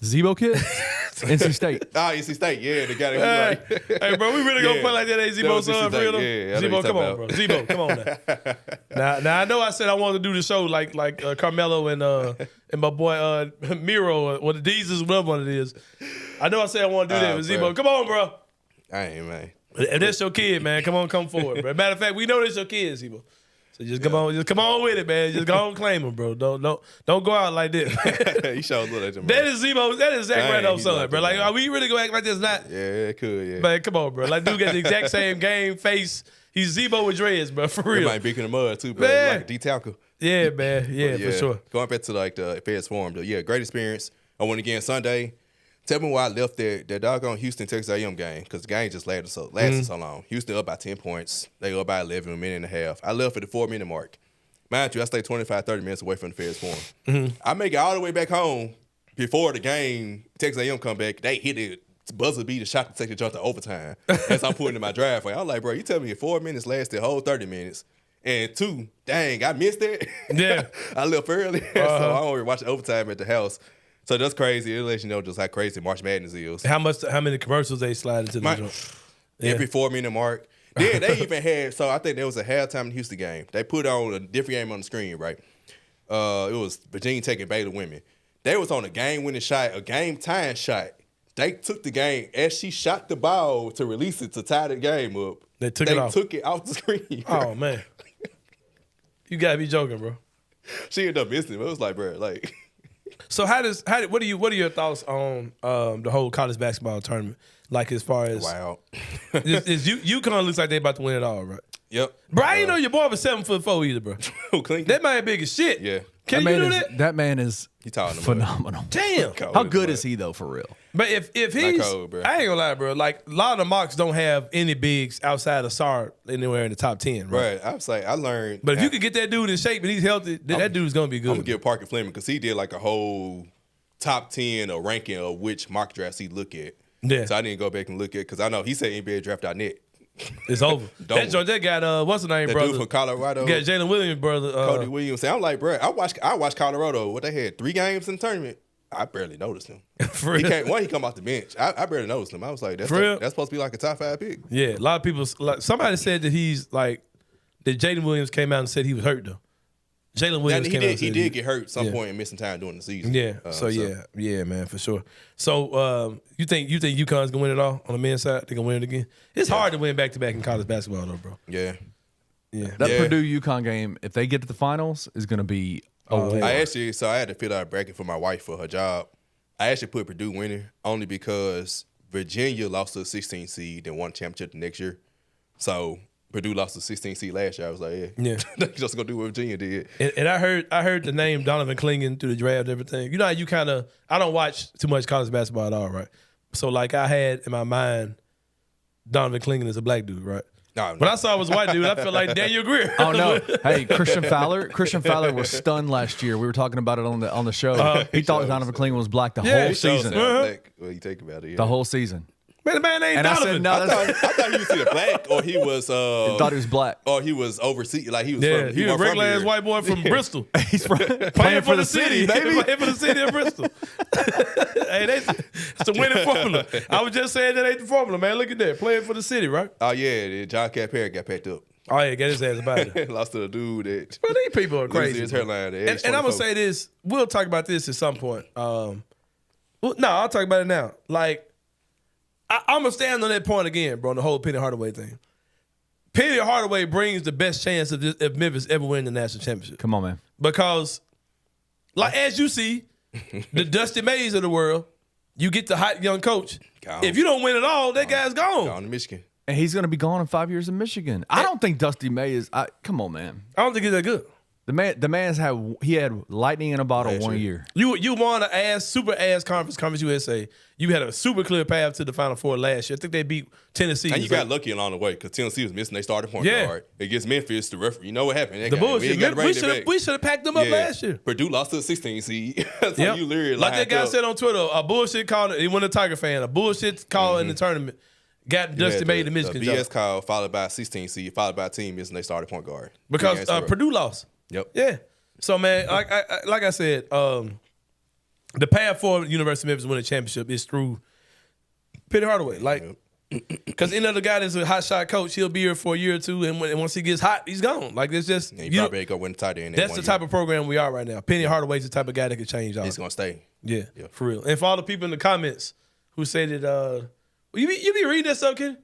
Zebo kid? NC State. NC State, yeah, the guy that Hey, hey, bro, we really gonna play like that, ain't Zebo son, for real though? Yeah, Zebo, come on, bro. Zebo, come on now. Now I know I said I wanted to do the show like Carmelo and my boy Miro or the Deezes, whatever one it is. I know I said I want to do that with Zebo. Come on, bro. I ain't, man. If that's your kid, man, come forward, bro. Matter of fact, we know that's your kid, Zebo. So just come on with it, man. Just go and claim him, bro. Don't go out like this. He showed look at him. That is Zebo. That is Zach Randolph's son, bro. Like, are we really gonna act like this? Not. Yeah, it could. Yeah. Man, come on, bro. Like, dude got the exact same game face. He's Zebo with dreads, bro. For real. He might be in the mud too, bro. Man. Like a D-tackle. Yeah, man. Yeah, for sure. Going back to like the Feds Forum, though. Yeah, great experience. I went again Sunday. Tell me why I left that doggone Houston Texas A&M game because the game just lasted so long. Houston up by 10 points. They up by 11, a minute and a half. I left at the 4-minute mark. Mind you, I stayed 25, 30 minutes away from the Feds Forum. I make it all the way back home before the game. Texas A&M come back. They hit it. Buzzer beat a shot to take the jump to overtime. As I'm putting in my driveway. I'm like, bro, you tell me 4 minutes lasted the whole 30 minutes. And 2, dang, I missed it. Yeah. I left early. So I only watched overtime at the house. So that's crazy. It lets you know just how crazy March Madness is. How many commercials they slide into the joint? Every 4-minute mark. Then they even had, so I think there was a halftime Houston game. They put on a different game on the screen, right? It was Virginia taking Baylor women. They was on a game-winning shot, a game-tying shot. They took the game as she shot the ball to release it to tie the game up. They took it off the screen. Oh, man. You got to be joking, bro. She ended up missing it. It was like, bro, like. So what are your thoughts on the whole college basketball tournament? Like as far as UConn looks like they about to win it all, right? Yep. Bro, I didn't know your boy was 7'4" either, bro. That man big as shit. Yeah. Can you do that? That man is phenomenal. Damn. How good is he though, for real? But if he's, cold, I ain't gonna lie, bro. Like a lot of the mocks don't have any bigs outside of Sar anywhere in the top 10, right? Right. I was like, I learned. But if you could get that dude in shape and he's healthy, that dude's gonna be good. I'm gonna give Parker Fleming because he did like a whole top 10 or ranking of which mock drafts he look at. Yeah. So I didn't go back and look at because I know he said NBA draft.net. It's over. that got what's the name, that brother? Dude from Colorado. Got Jalen Williams, brother. Cody Williams. I'm like, bro, I watched Colorado. What they had 3 games in the tournament. I barely noticed him. For real? He come off the bench. I barely noticed him. I was like, that's supposed to be like a top 5 pick. Yeah, a lot of people. Somebody said that he's like that. Jaden Williams came out and said he was hurt though. Jalen Williams he did get hurt at some point and missing time during the season. Yeah. Yeah, man, for sure. So you think UConn's gonna win it all on the men's side? They gonna win it again? It's hard to win back to back in college basketball though, bro. Yeah. Yeah. That Purdue UConn game, if they get to the finals, is gonna be a war. I had to fill out a bracket for my wife for her job. I actually put Purdue winning only because Virginia lost to a 16 seed and won a championship the next year. So Purdue lost to 16 seed last year. I was like, yeah. They're just gonna do what Virginia did. And I heard the name Donovan Clingan through the draft and everything. You know how you I don't watch too much college basketball at all, right? So like I had in my mind Donovan Clingan is a black dude, right? No. When I saw it was a white dude, I felt like Daniel Greer. Oh no! Hey, Christian Fowler was stunned last year. We were talking about it on the show. He thought Donovan Clingan was black the whole season. Well, you think about it. Yeah. The whole season. Man, the man ain't and Donovan. I said, no, I thought he was either black or he was. I thought he was black. Or he was overseas. Like he was. Yeah, from, he was a regular ass white boy from Bristol. He's playing for the city, baby. Playing for the city of Bristol. Hey, it's the winning formula. I was just saying that ain't the formula, man. Look at that, playing for the city, right? Oh yeah, John Calipari got packed up. Oh, yeah, get his ass about it. Lost to a dude that. But these people are crazy. His hairline. And I'm going to say this. We'll talk about this at some point. Well, no, I'll talk about it now. Like, I'm going to stand on that point again, bro, on the whole Penny Hardaway thing. Penny Hardaway brings the best chance of Memphis ever winning the national championship. Come on, man. Because, like, as you see, the Dusty Mays of the world, you get the hot young coach. Gone. If you don't win it all, that guy's gone. Gone to Michigan. And he's going to be gone in 5 years in Michigan. I don't think Dusty May is. Come on, man. I don't think he's that good. The man's had lightning in a bottle one year. You won an super ass conference USA. You had a super clear path to the Final Four last year. I think they beat Tennessee. And you got lucky along the way because Tennessee was missing their starting point guard. Against Memphis, the referee. You know what happened? The bullshit. We should have packed them up last year. Purdue lost to the 16 seed. So you literally like that guy said on Twitter, a bullshit call. He wasn't a Tiger fan. A bullshit call in the tournament got Dusty May the Michigan BS job. call followed by a 16 seed, followed by a team missing their starting point guard. Because Purdue lost. Yep. Yeah. So, man, like I said, the path for University of Memphis to win a championship is through Penny Hardaway. Like, because any other guy that's a hot shot coach, he'll be here for a year or two, and once he gets hot, he's gone. Like, it's just you probably ain't gonna win the title. That's the type of program we are right now. Penny Hardaway's the type of guy that can change all. He's gonna stay. Yeah, for real. And for all the people in the comments who say that, you be reading that stuff, kid?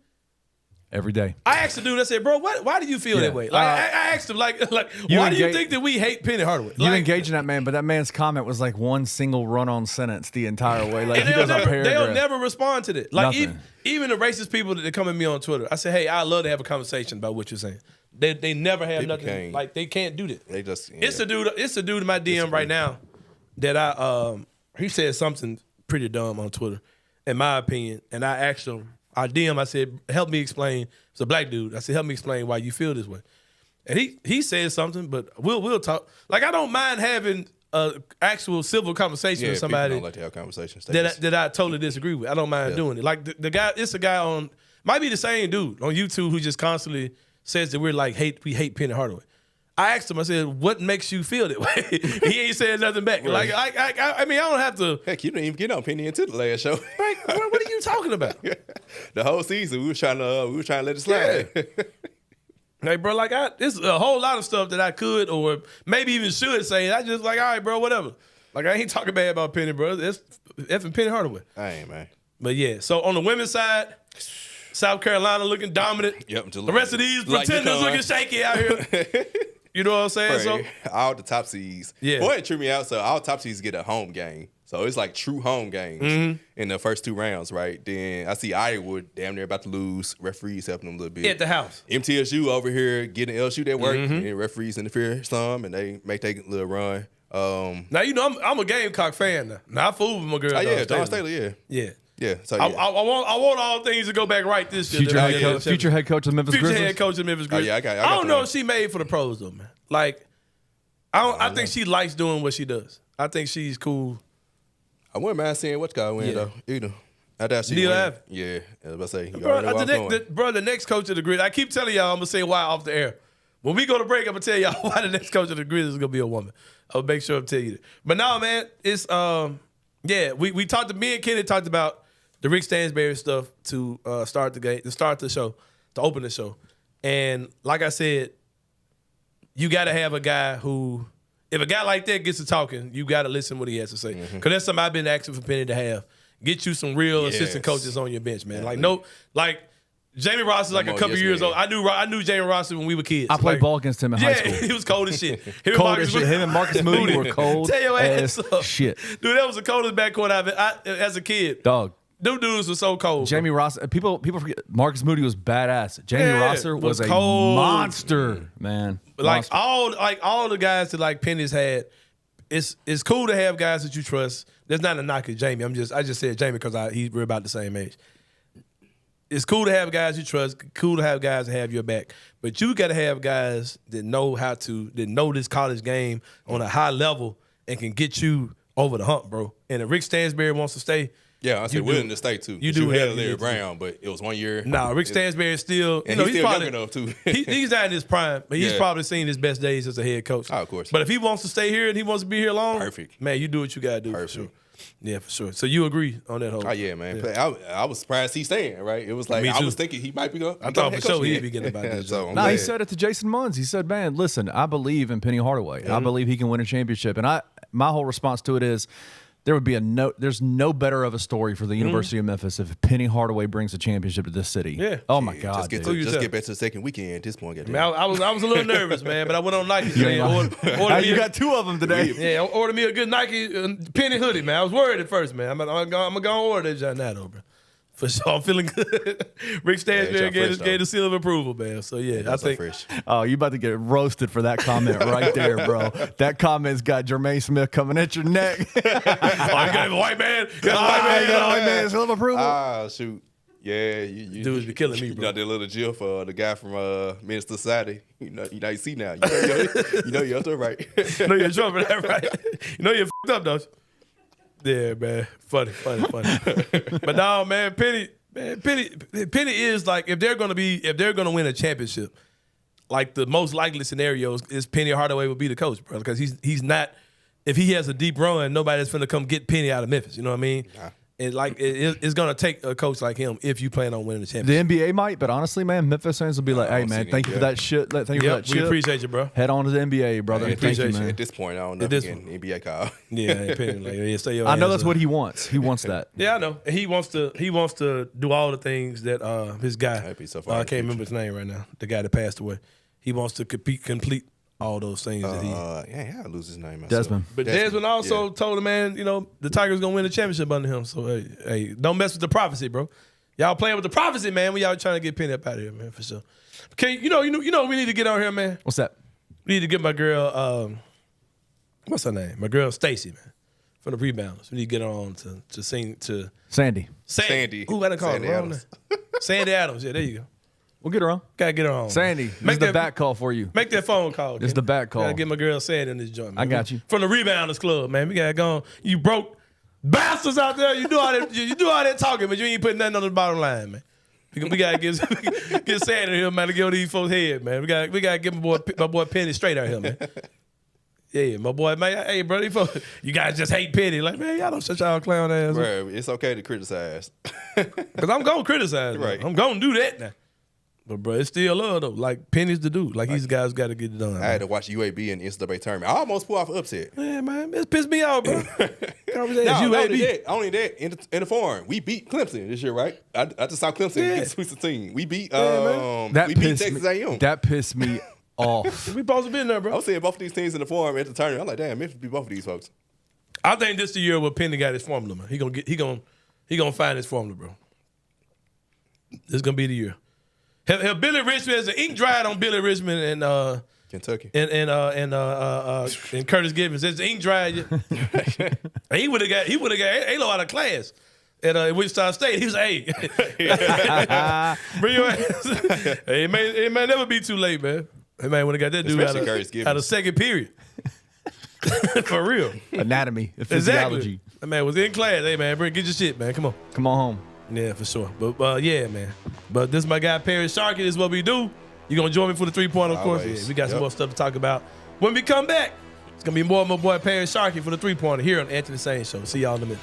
Every day. I asked the dude, I said, bro, why do you feel that way? Like, I asked him, like, why do you think that we hate Penny Hardaway? You engaging that man, but that man's comment was like one single run-on sentence the entire way. Like, they'll never respond to that. Like, Nothing. even the racist people that come at me on Twitter, I say, hey, I'd love to have a conversation about what you're saying. They never have nothing. Like, they can't do that. They just It's a dude in my DM right now that he said something pretty dumb on Twitter, in my opinion, and I asked him, I said, help me explain. It's a black dude. I said, help me explain why you feel this way. And he said something, but we'll talk. Like, I don't mind having an actual civil conversation with somebody don't like to have conversations that I totally disagree with. I don't mind doing it. Like the guy, it's a guy on, might be the same dude on YouTube who just constantly says that we hate Penny Hardaway. I asked him, I said, what makes you feel that way? He ain't said nothing back. Right. Like, I mean, I don't have to. Heck, you didn't even get on Penny until the last show. Like, what are you talking about? The whole season, we were trying to let it slide. Yeah. Like, bro, like, there's a whole lot of stuff that I could or maybe even should say. I just like, all right, bro, whatever. Like, I ain't talking bad about Penny, bro. That's effing Penny Hardaway. I ain't, man. But yeah, so on the women's side, South Carolina looking dominant. Yep. The rest of these pretenders looking shaky out here. You know what I'm saying? Right. So all the top seeds. Yeah. Boy, it tripped me out. So all top seeds get a home game. So it's like true home games in the first two rounds, right? Then I see Iowa damn near about to lose. Referees helping them a little bit. At the house. MTSU over here getting LSU that work. And referees interfere some, and they make their little run. Now, you know, I'm a Gamecock fan now. Now, I fool with my girl. Oh, yeah, John Staley, yeah. Yeah. Yeah, so I want all things to go back right this year. Future head coach of the Memphis Grizzlies. Future head coach of the Memphis Grizzlies. I don't know if she made for the pros though, man. Like, I think she likes doing what she does. I think she's cool. I wouldn't mind seeing what guy win though either. I doubt she Neil win. Ave. Yeah, I was about to say. The next coach of the Grizzlies. I keep telling y'all, I'm gonna say why off the air. When we go to break, I'm gonna tell y'all why the next coach of the Grizzlies is gonna be a woman. I'll make sure I tell you that. But now, man, it's we talked. Me and Kenny talked about the Rick Stansbury stuff to start the game, to start the show, to open the show. And like I said, you got to have a guy who, if a guy like that gets to talking, you got to listen to what he has to say. Because that's something I've been asking for Penny to have. Get you some real assistant coaches on your bench, man. Like Jamie Ross is like a couple years old. I knew Jamie Ross when we were kids. I played ball against him in high school. Yeah, he was cold as shit. Him and Marcus Moody were cold Tell your ass up. shit. Dude, that was the coldest backcourt as a kid. Dog. Them dudes were so cold. Jamie Ross, people forget Marcus Moody was badass. Jamie Rosser was a cold. monster, man. Like all the guys that like Penny's had, it's cool to have guys that you trust. There's not a knock at Jamie. I just said Jamie because we're about the same age. It's cool to have guys you trust. Cool to have guys that have your back. But you got to have guys that know this college game on a high level and can get you over the hump, bro. And if Rick Stansbury wants to stay, yeah, I said willing to stay too. You do have Larry Brown, but it was 1 year. Nah, Rick Stansbury is still, and he's still young enough too. He's not in his prime, but he's probably seen his best days as a head coach. Oh, of course. But if he wants to stay here and he wants to be here long, perfect. Man, you do what you gotta do. Perfect. For sure. Yeah, for sure. So you agree on that whole? Oh yeah, man. I was surprised he's staying. Right, it was like Me I too. was thinking he might be going. I thought for sure he'd be getting about this. So No, he said it to Jason Munns. He said, "Man, listen, I believe in Penny Hardaway. I believe he can win a championship." And my whole response to it is, there's no better of a story for the University of Memphis if Penny Hardaway brings a championship to this city. Yeah. Oh my God. Just get back to the second weekend at this point. Man, I was a little nervous, man, but I went on Nike. You got two of them today. Yeah, ordered me a good Nike Penny hoodie, man. I was worried at first, man. I'm gonna go order that now, though, bro. For sure, I'm feeling good. Rick Stansbury gave the seal of approval, man. So yeah, I think. Fresh. Oh, you about to get roasted for that comment right there, bro. That comment's got Jermaine Smith coming at your neck. Oh, you got a white man. Got a white man seal of approval. Ah, shoot. Yeah, you dudes be killing me, bro. You know that little GIF for the guy from Minister Society. You see now. You know you're up there, right? You know you're jumping that right. You know you're fucked up, don't you? Yeah, man. Funny. But no, man, Penny is like if they're gonna win a championship, like the most likely scenario is Penny Hardaway will be the coach, bro. Because he's not. If he has a deep run, nobody's finna come get Penny out of Memphis. You know what I mean? Nah. And like it's gonna take a coach like him if you plan on winning the championship. The NBA might, but honestly, man, Memphis fans will be like, "Hey, man, thank you for that shit. Thank you for that shit. We appreciate you, bro. Head on to the NBA, brother. Man, thank you, man. At this point, I don't know if getting NBA call. Yeah, Penny, like, stay your I know ass that's up. what he wants. He wants that. Yeah, I know. And he wants to do all the things that his guy. I can't remember his name right now. The guy that passed away. He wants to complete all those things that he. I lose his name. Myself. Desmond. But Desmond also told him, man, the Tigers gonna win the championship under him. So hey, don't mess with the prophecy, bro. Y'all playing with the prophecy, man. When y'all trying to get Penny up out of here, man, for sure. Okay, you know, we need to get on here, man. What's that? We need to get my girl. What's her name? My girl Stacy, man, from the Rebounders. We need to get her on to sing to Sandy. Who I didn't call her wrong? Sandy Adams. Yeah, there you go. We'll get her on. Gotta get her on. Sandy, this is the back call for you. Make that phone call. It's the back call. Gotta get my girl Sandy in this joint, man. I got you. From the Rebounders Club, man. We gotta go on. You broke bastards out there. You do all that talking, but you ain't putting nothing on the bottom line, man. We gotta get Sandy here, man, to get on these folks' head, man. We gotta get my boy Penny straight out here, man. Yeah, my boy, man. Hey, bro, you guys just hate Penny. Like, man, y'all don't shut y'all clown ass. Bro, it's okay to criticize. Because I'm gonna criticize, right? I'm gonna do that now. But bro, it's still love though. Like Penny's the dude. Like these guys got to get it done. I had to watch UAB in the NCAA tournament. I almost pulled off an upset. Yeah, man, it pissed me off, bro. Only that in the forum. We beat Clemson this year, right? I just saw Clemson get the Sweet 16. We beat Texas A&M. That pissed me off. We supposed to be in there, bro. I was seeing both of these teams in the forum at the tournament. I'm like, damn, Memphis beat both of these folks. I think this the year where Penny got his formula, man. He gonna find his formula, bro. This is gonna be the year. Have Billy Richmond, as the ink dried on Billy Richmond and Kentucky and Curtis Givens. As the ink dried, he would have got A-Lo out of class at Wichita State. He was hey, bring your ass. Hey, it may never be too late, man. Hey, man, would have got that dude out of second period. For real. Anatomy, physiology. Exactly. That man was in class. Hey, man, get your shit, man. Come on home. Yeah, for sure. But yeah, man. But this is my guy, Parish Sharkey. This is what we do. You gonna join me for the 3-point, of course? Yeah, we got some more stuff to talk about. When we come back, it's gonna be more of my boy Parish Sharkey for the 3-pointer here on Anthony Sain Show. See y'all in a minute.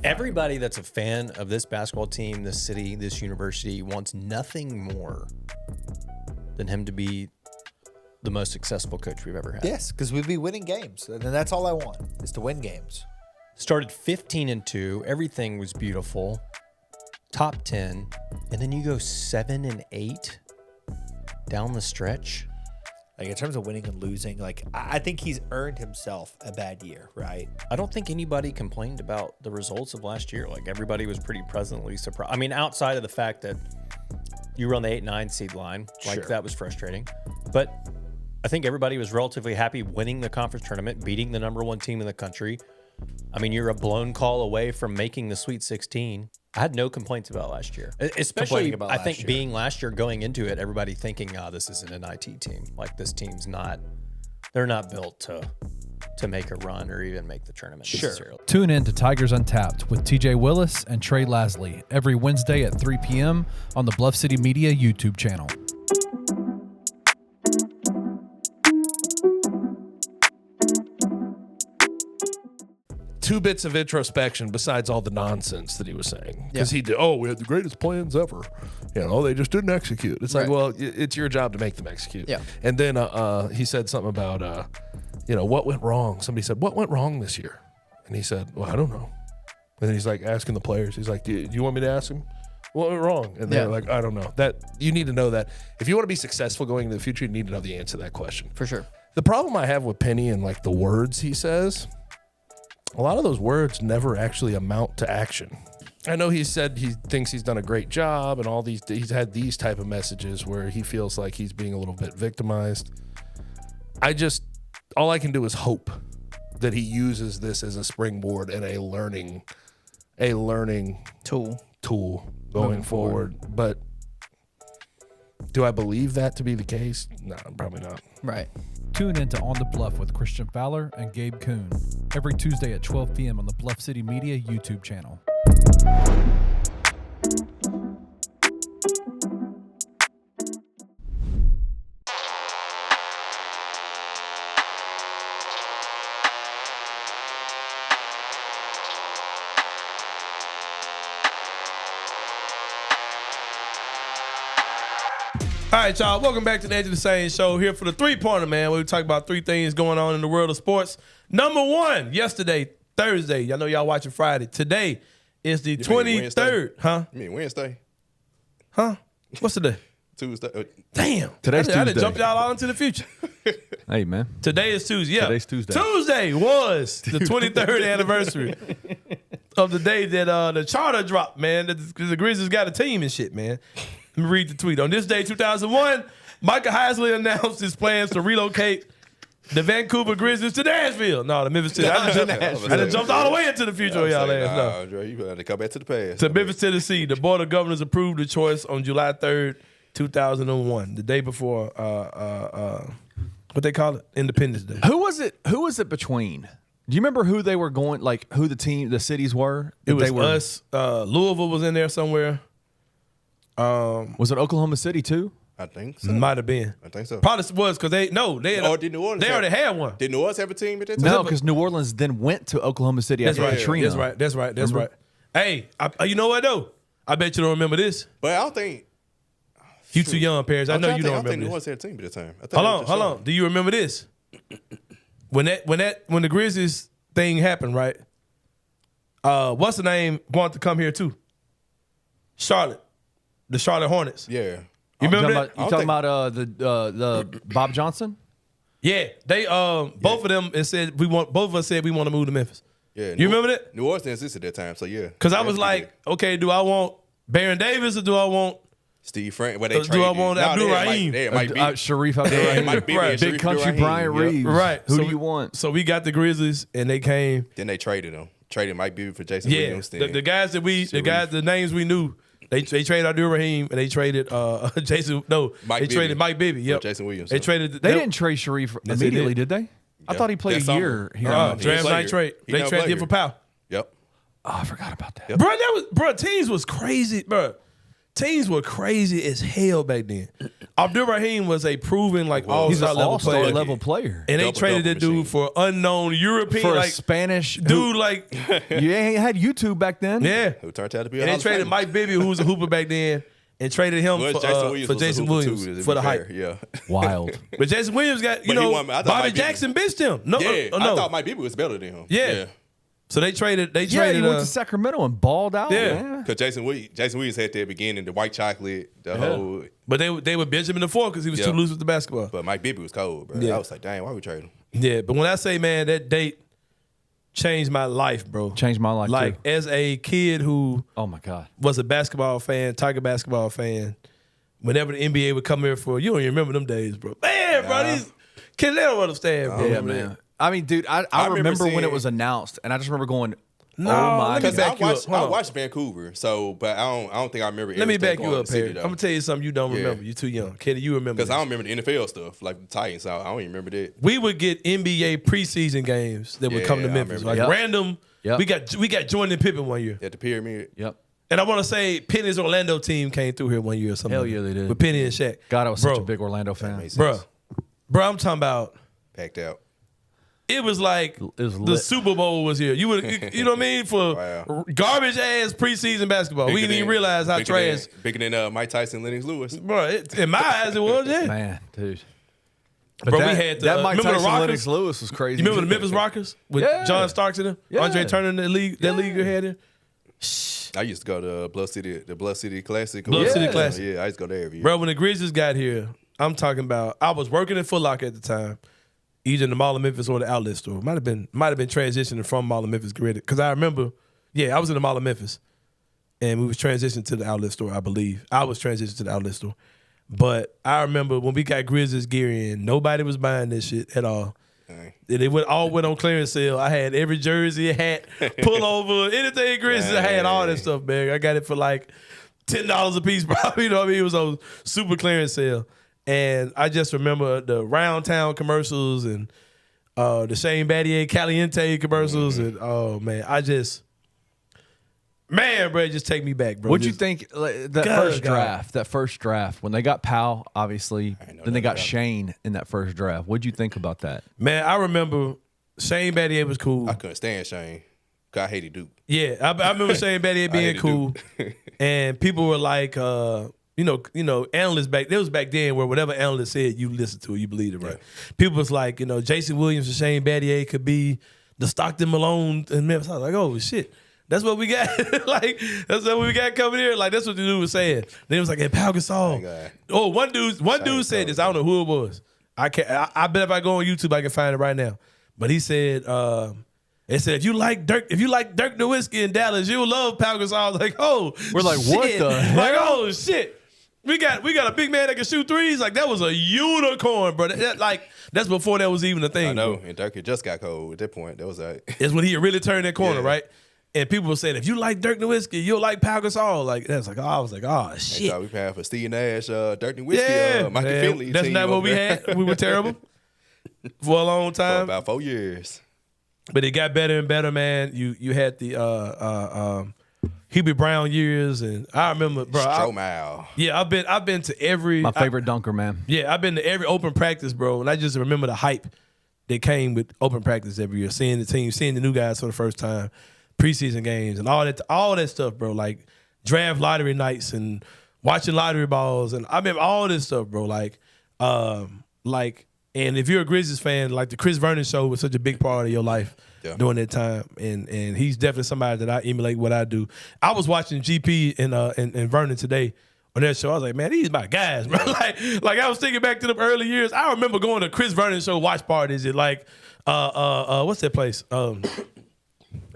Everybody that's a fan of this basketball team, this city, this university wants nothing more than him to be the most successful coach we've ever had. Yes, because we'd be winning games. And that's all I want, is to win games. Started 15-2. Everything was beautiful. Top 10. And then you go 7-8 down the stretch. Like, in terms of winning and losing, like, I think he's earned himself a bad year, right? I don't think anybody complained about the results of last year. Like, everybody was pretty pleasantly surprised. I mean, outside of the fact that you were on the 8-9 seed line, like, that was frustrating. But I think everybody was relatively happy winning the conference tournament, beating the #1 team in the country. I mean, you're a blown call away from making the Sweet 16. I had no complaints about last year. Especially, I think, being last year, going into it, everybody thinking, this isn't an IT team. Like, this team's not, they're not built to to make a run or even make the tournament necessarily. Tune in to Tigers Untapped with TJ Willis and Trey Lasley every Wednesday at 3 p.m. on the Bluff City Media YouTube channel. Two bits of introspection besides all the nonsense that he was saying. Because he did, we had the greatest plans ever. They just didn't execute. It's like, well, it's your job to make them execute. Yeah. And then he said something about, what went wrong? Somebody said, what went wrong this year? And he said, well, I don't know. And then he's like asking the players. He's like, do you want me to ask him? What went wrong? And they're like, I don't know. That you need to know that. If you want to be successful going into the future, you need to know the answer to that question. For sure. The problem I have with Penny and like the words he says, a lot of those words never actually amount to action. I know he said he thinks he's done a great job and all these, he's had these type of messages where he feels like he's being a little bit victimized. All I can do is hope that he uses this as a springboard and a learning tool going forward. But do I believe that to be the case? No, probably not. Right. Tune in to On the Bluff with Christian Fowler and Gabe Kuhn every Tuesday at 12 p.m. on the Bluff City Media YouTube channel. All right, y'all. Welcome back to the Edge of the Sain show here for the three-pointer, man, where we talk about three things going on in the world of sports. Number one, yesterday, Thursday. I know y'all watching Friday. Today is the 23rd. Huh? You mean Wednesday? Huh? What's today? Tuesday. Damn. Today's I done Tuesday. jumped y'all out into the future. Hey, man. Today is Tuesday. Yeah. Today's Tuesday. Tuesday was the 23rd anniversary of the day that the charter dropped, man. The Grizzlies got a team and shit, man. Let me read the tweet. On this day, 2001, Michael Heisley announced his plans to relocate the Vancouver Grizzlies to Nashville. No, the Memphis Tennessee. I done jumped all the way into the future of y'all ass. No. You got to come back to the past. To Memphis, Tennessee. The Board of Governors approved the choice on July 3rd, 2001, the day before, what they call it? Independence Day. Who was it between? Do you remember who they were going, like who the cities were? It was us. Louisville was in there somewhere. Was it Oklahoma City too? I think so. Might have been. I think so. Probably was because did New Orleans? They already had one. Did New Orleans have a team at that time? No, because New Orleans then went to Oklahoma City after Katrina. That's right. Hey, you know what though? I bet you don't remember this. But I don't think you too young, Paris. I know you don't remember I think New this. Orleans had a team at that time. Hold on. Do you remember this? When the Grizzlies thing happened, right? What's the name wanted to come here too? Charlotte. The Charlotte Hornets. Yeah. You remember that? You talking about the Bob Johnson? Yeah. They both of them said both of us said we want to move to Memphis. Yeah. You remember that? New Orleans didn't exist at that time, so yeah. Because I was like, okay, do I want Baron Davis or do I want Steve Frank? Well, they do I want Abdul Rahim? Sharif Abdul Rahim. Right. Big Country Bryant Reeves. Right. Who do you want? So we got the Grizzlies and they came. Then they traded them. Traded Mike Bibby for Jason Williams. The names we knew. They traded Abdul Rahim and they traded Jason. No, they traded Mike Bibby. Yep. Jason Williams. They traded. They didn't trade Sharif immediately, did they? I thought he played a year here. Draft night trade. They traded him for Powell. Yep. Oh, I forgot about that. Yep. Bro, teams was crazy, bro. Teams were crazy as hell back then. Abdul Rahim was a proven all-star level player. And they traded that dude for unknown European, for a Spanish dude. You ain't had YouTube back then. Yeah, who turned out to be. And they traded Mike Bibby, who was a hooper back then, and traded him for Jason Williams for the hype. Yeah, wild. But Jason Williams got Bobby Jackson benched him. No, I thought Mike Bibby was better than him. Yeah. So they traded. He went to Sacramento and balled out. Yeah, because Jason Williams had that beginning, the white chocolate, whole. But they would bench him in the fourth because he was too loose with the basketball. But Mike Bibby was cold, bro. I was like, dang, why we trade him? Yeah, but when I say, man, that date changed my life, bro. Changed my life too. As a kid who, oh my God, was a basketball fan, Tiger basketball fan. Whenever the NBA would come here you don't even remember them days, bro. Man, bro, these kids, they don't understand, bro. Yeah, man. I mean, dude, I remember when it was announced, and I just remember going, No, my let me Because back you up. I watched Vancouver, so but I don't think I remember. Let me back everything you going up, to the city, Harry. though. I'm gonna tell you something you don't Yeah. remember. You're too young, Kenny. You remember? Because I this. don't remember the NFL stuff, like the Titans. So I don't even remember that. We would get NBA preseason games that would Yeah, come to I Memphis, remember like that. random. Yep. We got Jordan Pippen one year, At the pyramid. Yep. and I want to say Penny's Orlando team came through here one year or something. Hell like yeah, that. they did. With Penny and Shaq. God, I was such a big Orlando fan. makes sense. Bro, I'm talking about. Packed out. It was like was the lit. Super Bowl was here. You know what I mean? For Wow. garbage ass preseason basketball, we didn't even realize how trash. Bigger than Mike Tyson, Lennox Lewis. Bro, in my eyes, it was. Yeah, Man, dude. bro, that, we had the, that Mike remember the Tyson, Rockers? Lennox Lewis was crazy. You remember the Memphis Rockers with Yeah. John Starks in them? Yeah. Andre Turner in the league, that league had it. I used to go to the Bluff City Classic. Bluff City Classic. Yeah, I used to go there every year. Bro, when the Grizzlies got here, I'm talking about. I was working at Foot Locker at the time, either in the Mall of Memphis or the outlet store. Might have been transitioning from Mall of Memphis because I remember. Yeah, I was in the Mall of Memphis, and we was transitioning to the outlet store. I believe I was transitioning to the outlet store, but I remember when we got Grizzlies gear in, nobody was buying this shit at all. It all went on clearance sale. I had every jersey, hat, pullover, anything Grizzlies. I had all that stuff, man. I got it for like $10 a piece, probably. You know what I mean? It was on super clearance sale. And I just remember the Round Town commercials and the Shane Battier Caliente commercials. And oh, man, bro, just take me back, bro. What'd you think that first draft, when they got Powell, obviously, then they got Shane in that first draft. What'd you think about that? Man, I remember Shane Battier was cool. I couldn't stand Shane. Cause I hated Duke. Yeah, I remember Shane Battier being cool. And people were like, analysts back then where whatever analyst said, you listened to it, you believed it, right? Yeah. People was like, Jason Williams and Shane Battier could be the Stockton Malone in Memphis. I was like, oh shit. That's what we got. Like, that's what we got coming here. Like, that's what the dude was saying. Then it was like, hey, Pau Gasol. Oh, one dude said this. I don't know who it was. I bet if I go on YouTube, I can find it right now. But he said, if you like Dirk Nowitzki in Dallas, you'll love Pau Gasol. I was like, oh, we're like, shit. What the hell? Like, oh shit. We got a big man that can shoot threes. Like, that was a unicorn, bro. That's before that was even a thing. I know. Bro. And Dirk had just got cold at that point. That was It's when he really turned that corner, Yeah. right? And people were saying, if you like Dirk Nowitzki, you'll like Pau Gasol. Like, that's like, I was like, oh shit. That's we had for Steve Nash, Dirk Nowitzki, Michael Finley. That's not what we had. We were terrible for a long time. For about 4 years. But it got better and better, man. You had the Hubie Brown years, and I remember, bro. I've been to every my favorite dunker, man. Yeah, I've been to every open practice, bro, and I just remember the hype that came with open practice every year, seeing the team, seeing the new guys for the first time, preseason games, and all that stuff, bro. Like draft lottery nights and watching lottery balls, and I remember all this stuff, bro. And if you're a Grizzlies fan, like the Chris Vernon show was such a big part of your life during that time, and he's definitely somebody that I emulate what I do. I was watching GP and Vernon today on that show. I was like, man, these my guys, bro. like I was thinking back to them early years. I remember going to Chris Vernon show watch parties at what's that place?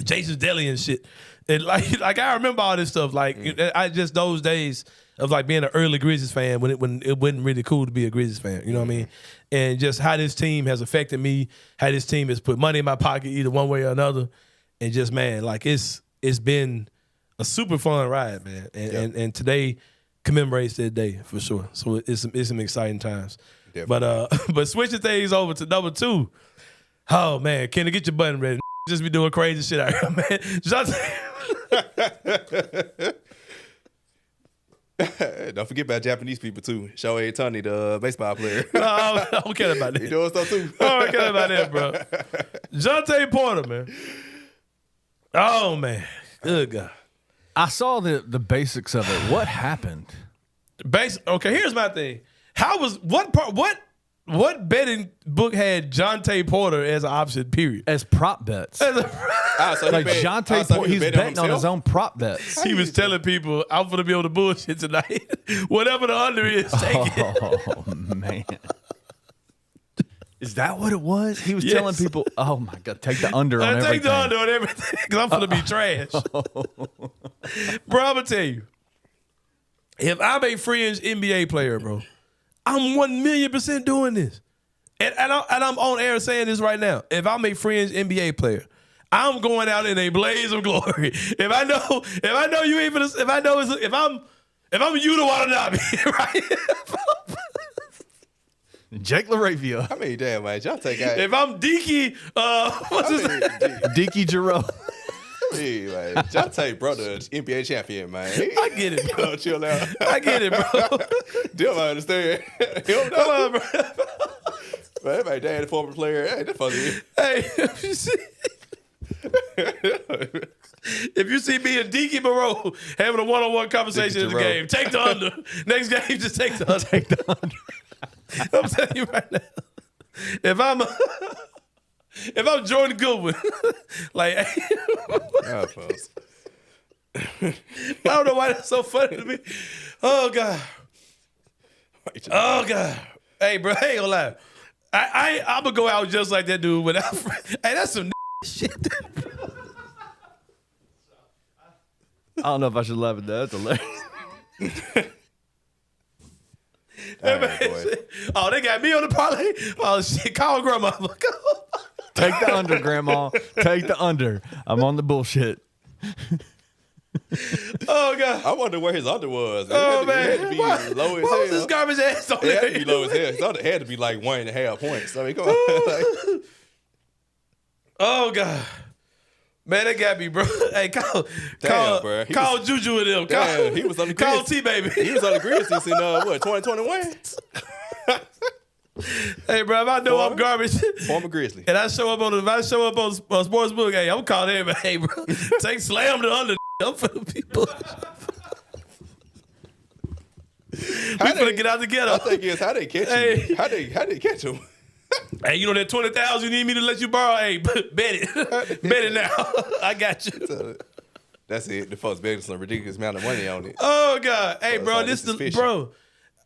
Jason's Deli and shit. And like I remember all this stuff. Like I just those days of like being an early Grizzlies fan when it wasn't really cool to be a Grizzlies fan. You know what I mean? And just how this team has affected me, how this team has put money in my pocket either one way or another. And just, man, like it's been a super fun ride, man. And today commemorates that day for sure. So it's some exciting times. But switching things over to number 2. Oh man, Kenny, get your button ready. Just be doing crazy shit out here, man. Don't forget about Japanese people too. Shohei Ohtani, the baseball player. I don't care about that. He doing stuff too. I don't care about that, bro. Jontay Porter, man. Oh man, good God. I saw the basics of it. What happened? Okay, here's my thing. What betting book had Jontay Porter as an option, period? As prop bets. So like Jontay Porter, he's betting on his own prop bets. He was telling people, I'm going to be on the bullshit tonight. Whatever the under is, take it. Oh, man. Is that what it was? He was telling people, oh, my God, take the under on everything. Take the under on everything because I'm going to be trash. Bro, I'm going to tell you, if I'm a fringe NBA player, bro, I'm 1,000,000% doing this. And I'm on air saying this right now. If I'm a fringe NBA player, I'm going out in a blaze of glory. If I know you ain't finna, if I'm you to Watanabe, right? Jake LaRavia. I mean, damn, man, Jontay got. If I'm Deke, what's his name? Deke Giroux. Hey, man, Jontay brother, NBA champion, man. I get it, bro. Chill out. I get it, bro. Still, I understand. Come on, bro. Man, my dad, former player. Hey, that's funny. Hey, if you see me and Deke Moreau having a one-on-one conversation in the game, take the under. Next game, just take the under. Take the under. I'm telling you right now. If I'm Jordan Goodwin, like, Oh, folks. I don't know why that's so funny to me. Oh God. Oh God. Hey, bro, I ain't gonna lie. I'm gonna go out just like that dude without. Hey, that's some shit. I don't know if I should laugh at that. That's hilarious. Oh, they got me on the parlay. Oh shit, call grandma. Take the under, Grandma. Take the under. I'm on the bullshit. Oh God. I wonder where his under was. Oh It had to be low as what hell. was this garbage ass on It had there? to be low as hell. His under had to be like 1.5 points. I mean, come on. Oh God. Man, that got me, bro. Hey, call bro. Call Juju with them. Damn, he was on the Call Grizzlies. T-Baby. He was on the Grizzlies in, 2021? Hey, bro, if I know I'm garbage Former Grizzly. and I show up on Sportsbook, hey, I'm calling everybody, hey, bro, take slam the under. I'm for the people. We finna get out together. I think it's how they catch Hey. you. How they catch him? Hey, you know that 20,000 you need me to let you borrow? Hey, bet it. Bet it now. I got you. So, that's it. The folks betting some ridiculous amount of money on it. Oh, God. Hey, So it's bro, like, this this is the fishy. bro.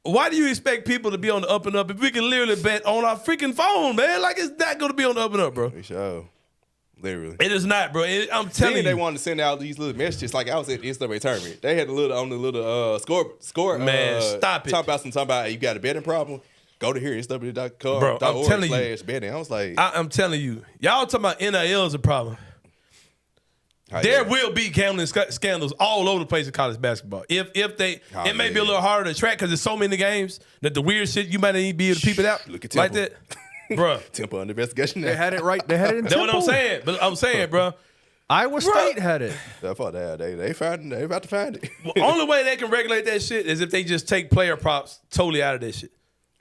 Why do you expect people to be on the up and up if we can literally bet on our freaking phone, man? Like, it's not going to be on the up and up, bro. We sure. Literally. It is not, bro. I'm telling you. They wanted to send out these little messages like I was at the NCAA Tournament. They had a little on the little score. Man, stop it. Talking about you got a betting problem. Go to here, ncaa.com. Bro, I'm telling you. betting. I was like, I'm telling you. Y'all talking about NIL is a problem. There will be gambling scandals all over the place in college basketball. It may be a little harder to track because there's so many games that the weird shit you might not even be able to peep it out Look at like Temple. that, bro. Temple under investigation. They had it right. They had it in That's Temple. what I'm saying. But I'm saying, bro. Iowa State had it. I thought they about to find it. The only way they can regulate that shit is if they just take player props totally out of that shit.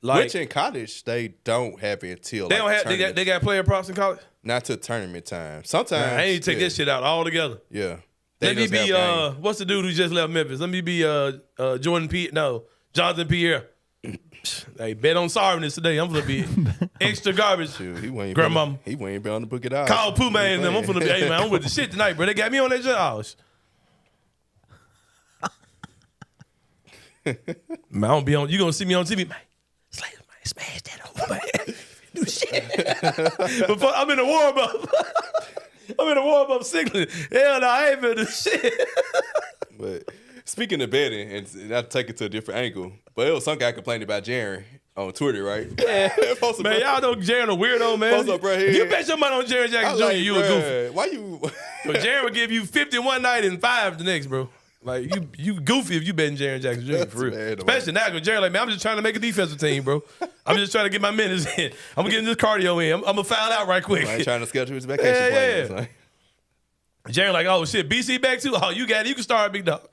Like, Which in college they don't have it until they don't have they got player props in college. not to tournament time. Sometimes Nah, I ain't take this shit out altogether. Yeah. Let me be what's the dude who just left Memphis? Let me be Jonathan Pierre. Hey, bet on sorrowness today. I'm gonna be extra garbage. He wouldn't Grandmama. He wouldn't be on the book it out. Call Pooh Man and them. I'm gonna be, hey man, I'm with the shit tonight, bro. They got me on that shit. Oh, man, I don't be on. You gonna see me on TV, man? Slater, man, smash that over, man. Do shit. Before I'm in the warm up. I'm in the warm up signaling. Hell no, I ain't finna do shit. But speaking of betting, and not to take it to a different angle, but it was some guy complaining about Jaren on Twitter, right? Yeah. Man, y'all know Jaren a weirdo, man. Post up, bro, If you here. bet your money on Jaren Jackson Jr., you a goofy. Why you? But Jaren would give you 50 one night and 5 the next, bro. Like, you goofy if you betting Jaren Jackson Jr. for real. bad, Especially now, because Jaren like, man, I'm just trying to make a defensive team, bro. I'm just trying to get my minutes in. I'm getting this cardio in. I'm going to foul out right quick. I ain't trying to schedule his vacation plans. Yeah. Like, Jaren like, oh, shit, BC back too? Oh, you got it. You can start, big dog.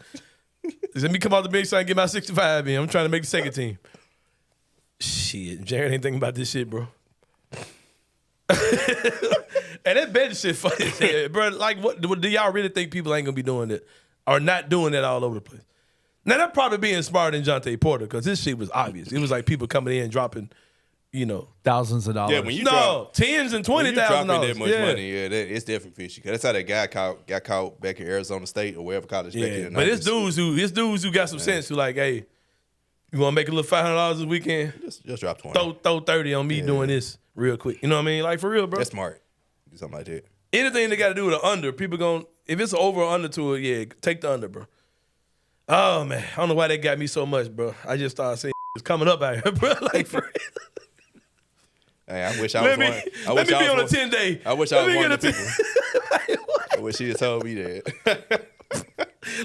Let me come out the bench so I can get my 65 in. I'm trying to make the second team. Shit, Jaren ain't thinking about this shit, bro. And that betting shit funny as hell, bro. Like, what do y'all really think people ain't gonna be doing that or not doing that all over the place? Now that probably being smarter than Jontay Porter because this shit was obvious. It was like people coming in dropping, thousands of dollars. yeah, when you tens and when you dropping $20,000. that much money, it's definitely fishy. Cause that's how that guy got caught back in Arizona State or wherever college back in the But it's 90s. dudes who got some sense who like, hey, you want to make a little $500 this weekend? Just drop 20. Throw 30 on me doing this real quick. You know what I mean? Like for real, bro. That's smart. Do something like that. Anything they got to do with an under, people going if it's over or under to it, yeah, take the under, bro. Oh man, I don't know why they got me so much, bro. I just started seeing it's coming up out here, bro. Like for real. Hey, I wish I was one. Let me be on a 10-day. I wish I was one of the people. I wish she had told me that.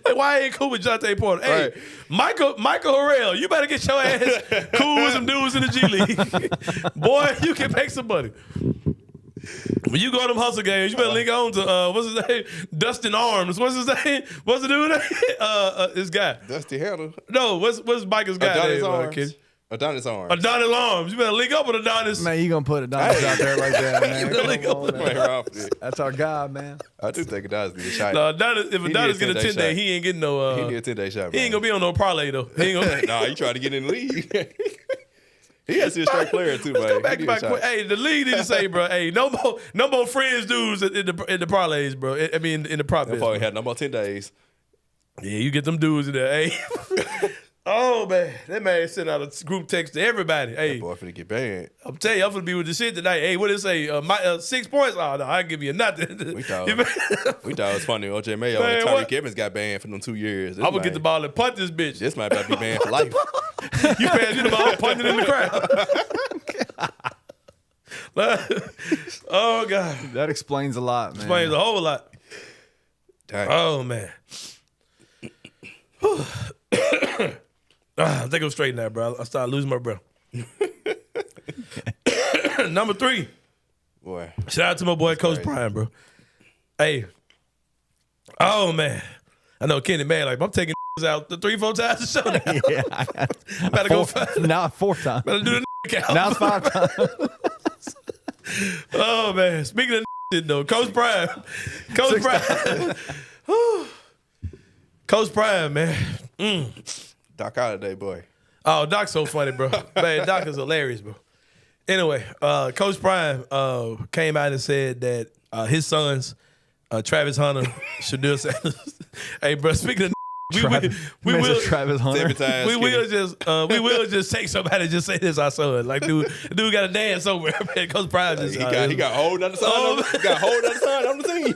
Like, why ain't cool with Jontay Porter? Hey, Right. Michael Harrell, you better get your ass cool with some dudes in the G League. Boy, you can make some money. When you go to them hustle games, you better link on to, what's his name? Dustin Arms. What's his name? What's the dude name? This guy. Dusty Handler. No, what's Micah's guy Adonis name? Arms. Adonis Arms. Adonis Arms. You better link up with Adonis. Man, you gonna put Adonis out there like that, man? Link up with That's our guy, man. I do think Adonis need a shot. No, if Adonis get a 10-day, he ain't getting no. He need a 10-day shot. He ain't gonna be on no parlay though. He ain't gonna. Nah, he tried to get in the league. He has to be a straight player too, Let's man. go back to my quick. Hey, the league need to say, bro. Hey, no more friends dudes in the parlays, bro. I mean, in the prop. That probably had no more 10 days. Yeah, you get them dudes in there. Hey, oh man, that man sent out a group text to everybody. Hey, That boy finna get banned. I'm telling you, I'm finna be with the shit tonight. Hey, what did it say? 6 points? Oh no, I give you nothing. We thought it was funny. OJ Mayo Man, and what? Tyreek Evans got banned for them 2 years. I'm gonna get the ball and punt this bitch. This might about to be banned for life. You pass me the ball, punt it in the crowd. Oh God, That explains a lot, man. explains a whole lot. Dang. Oh man. I think I'm straight now, bro. I started losing my breath. Number 3. Boy. Shout out to my boy Coach Prime, bro. Hey. Oh man. I know Kenny man, like I'm taking out 3-4 times a show now. Yeah, I better go now 4 times. better do the count. Now it's 5 times. Oh man. Speaking of shit though, Coach Prime. Coach Prime. Coach Prime, man. Doc Holliday, boy. Oh, Doc's so funny, bro. Man, Doc is hilarious, bro. Anyway, Coach Prime came out and said that his sons, Travis Hunter, Shadur Sanders. Hey, bro, speaking of we will Travis Hunter. we will just take somebody and just say this is our son. Like, dude got to dance over, man. Coach Prime just He got a whole nother son. He got a whole nother son on the team.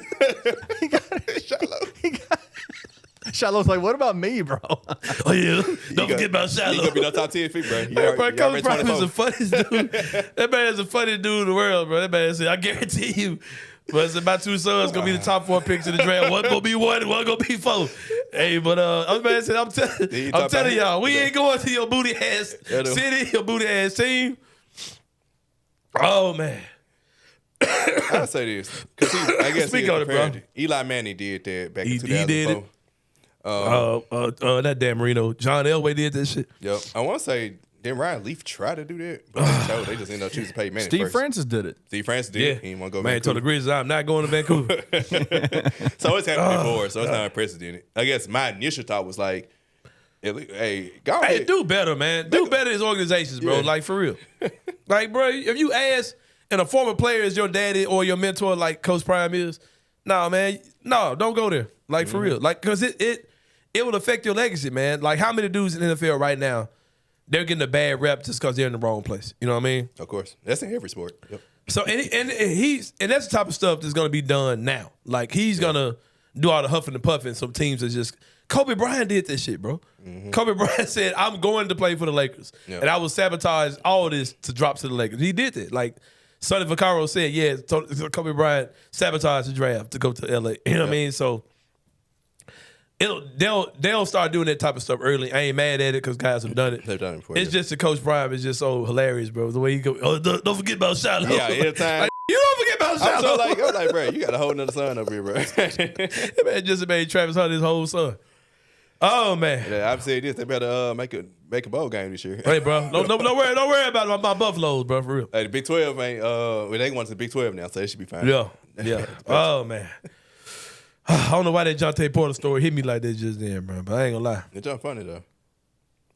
Shiloh's like, what about me, bro? Oh yeah, don't forget about Shiloh. He gonna be no top 10 feet, bro. Hey, bro, Coach Prime is the funniest dude. That man is the funniest dude in the world, bro. That man said, I guarantee you. But my 2 sons gonna be the top 4 picks in the draft. One gonna be 1, one gonna be 4. Hey, but I'm telling y'all, we ain't going to your booty ass city, your booty ass team. Oh man. I'll say this. I guess Speak on it, bro. Eli Manning did that back in He 2004. did it. That damn Marino. John Elway did that shit. Yep. I want to say, didn't Ryan Leaf try to do that? But they just ended up choosing to pay Manning Steve first. Francis did it. Steve Francis did. Yeah. He didn't want to go Man told the Vancouver. Grizzlies, I'm not going to Vancouver. So it's happened before, so it's not unprecedented. I guess my initial thought was like, hey, go ahead. Hey, do better, man. Do better as organizations, bro. Yeah. Like, for real. Like, bro, if you ask and a former player is your daddy or your mentor like Coach Prime is, no, man. No, don't go there. Like, for real. Like, because it will affect your legacy, man. Like, how many dudes in the NFL right now, they're getting a bad rep just because they're in the wrong place. You know what I mean? Of course. That's in every sport. Yep. So, and that's the type of stuff that's going to be done now. Like, he's going to do all the huffing and puffing. Some teams are just... Kobe Bryant did this shit, bro. Kobe Bryant said, I'm going to play for the Lakers. Yeah. And I will sabotage all this to drop to the Lakers. He did it. Like, Sonny Vaccaro said, yeah, Kobe Bryant sabotaged the draft to go to LA. You know what I mean? So they'll start doing that type of stuff early. I ain't mad at it because guys have done it. They've done it before. It's just the Coach Prime is just so hilarious, bro. The way he go, don't forget about Shiloh. Yeah, anytime. Like, you don't forget about Shiloh. I was like, bro, you got a whole nother son over here, bro. That man just made Travis Hunter his whole son. Oh man. Yeah, I've said this. They better make a bowl game this year. Hey, bro, don't worry about my Buffaloes, bro, for real. Hey, the Big 12 ain't. They want to the Big 12 now, so they should be fine. Yeah. Oh man. I don't know why that Jontay Porter story hit me like that just then, bro. But I ain't gonna lie. It's just funny though.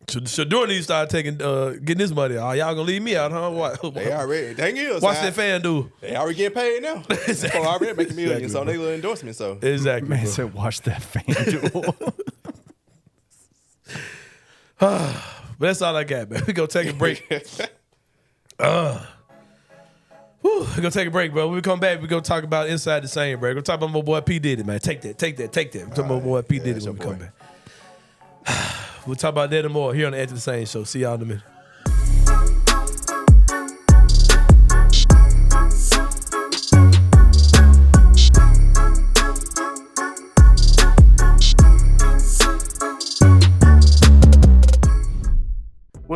Shadur needs to start getting this money. Oh, y'all gonna leave me out, huh? What? They already. Dang it. Watch that fan do. They already getting paid now. Exactly. They already making millions on their little endorsement. So exactly. Man bro. said, watch that fan duel. But that's all I got, man. We gonna take a break. We're gonna take a break, bro. When we come back, we're gonna talk about Inside the Sain, bro. We're gonna talk about my boy P. Diddy, man. Take that. We're talking about my boy P. Diddy when we come back. We'll talk about that and more here on the Anthony Sain Show. See y'all in a minute.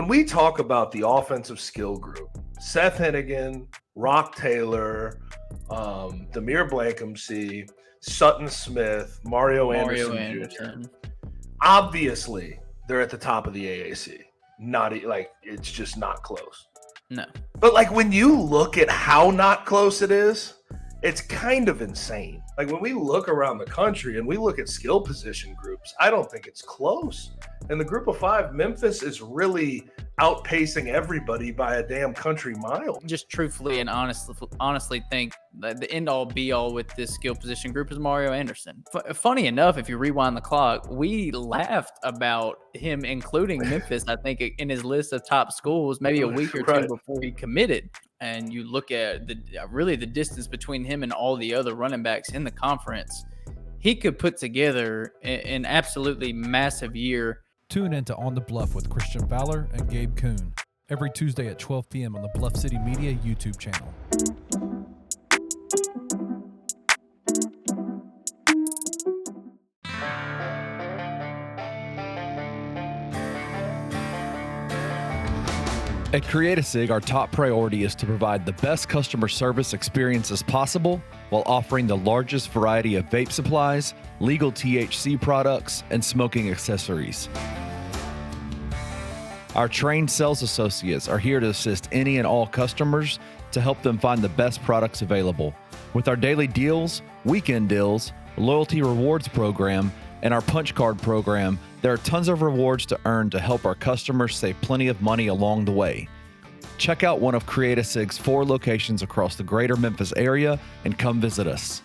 when we talk about the offensive skill group, Seth Hennigan, Rock Taylor, Demir Blankhamsey, Sutton Smith, Mario Anderson Jr. Obviously, they're at the top of the AAC. It's just not close. No. But like when you look at how not close it is, it's kind of insane. Like when we look around the country and we look at skill position groups, I don't think it's close. And the group of 5, Memphis is really outpacing everybody by a damn country mile. Just truthfully and honestly think that the end all be all with this skill position group is Mario Anderson. Funny enough, if you rewind the clock, we laughed about him including Memphis, I think, in his list of top schools maybe a week or two before he committed. And you look at the distance between him and all the other running backs in the conference, he could put together an absolutely massive year. Tune in to On the Bluff with Christian Fowler and Gabe Kuhn every Tuesday at 12 p.m. on the Bluff City Media YouTube channel. At Create a Sig, our top priority is to provide the best customer service experiences possible while offering the largest variety of vape supplies, legal THC products, and smoking accessories. Our trained sales associates are here to assist any and all customers to help them find the best products available. With our daily deals, weekend deals, loyalty rewards program, and our punch card program, there are tons of rewards to earn to help our customers save plenty of money along the way. Check out one of Create a Sig's 4 locations across the greater Memphis area and come visit us.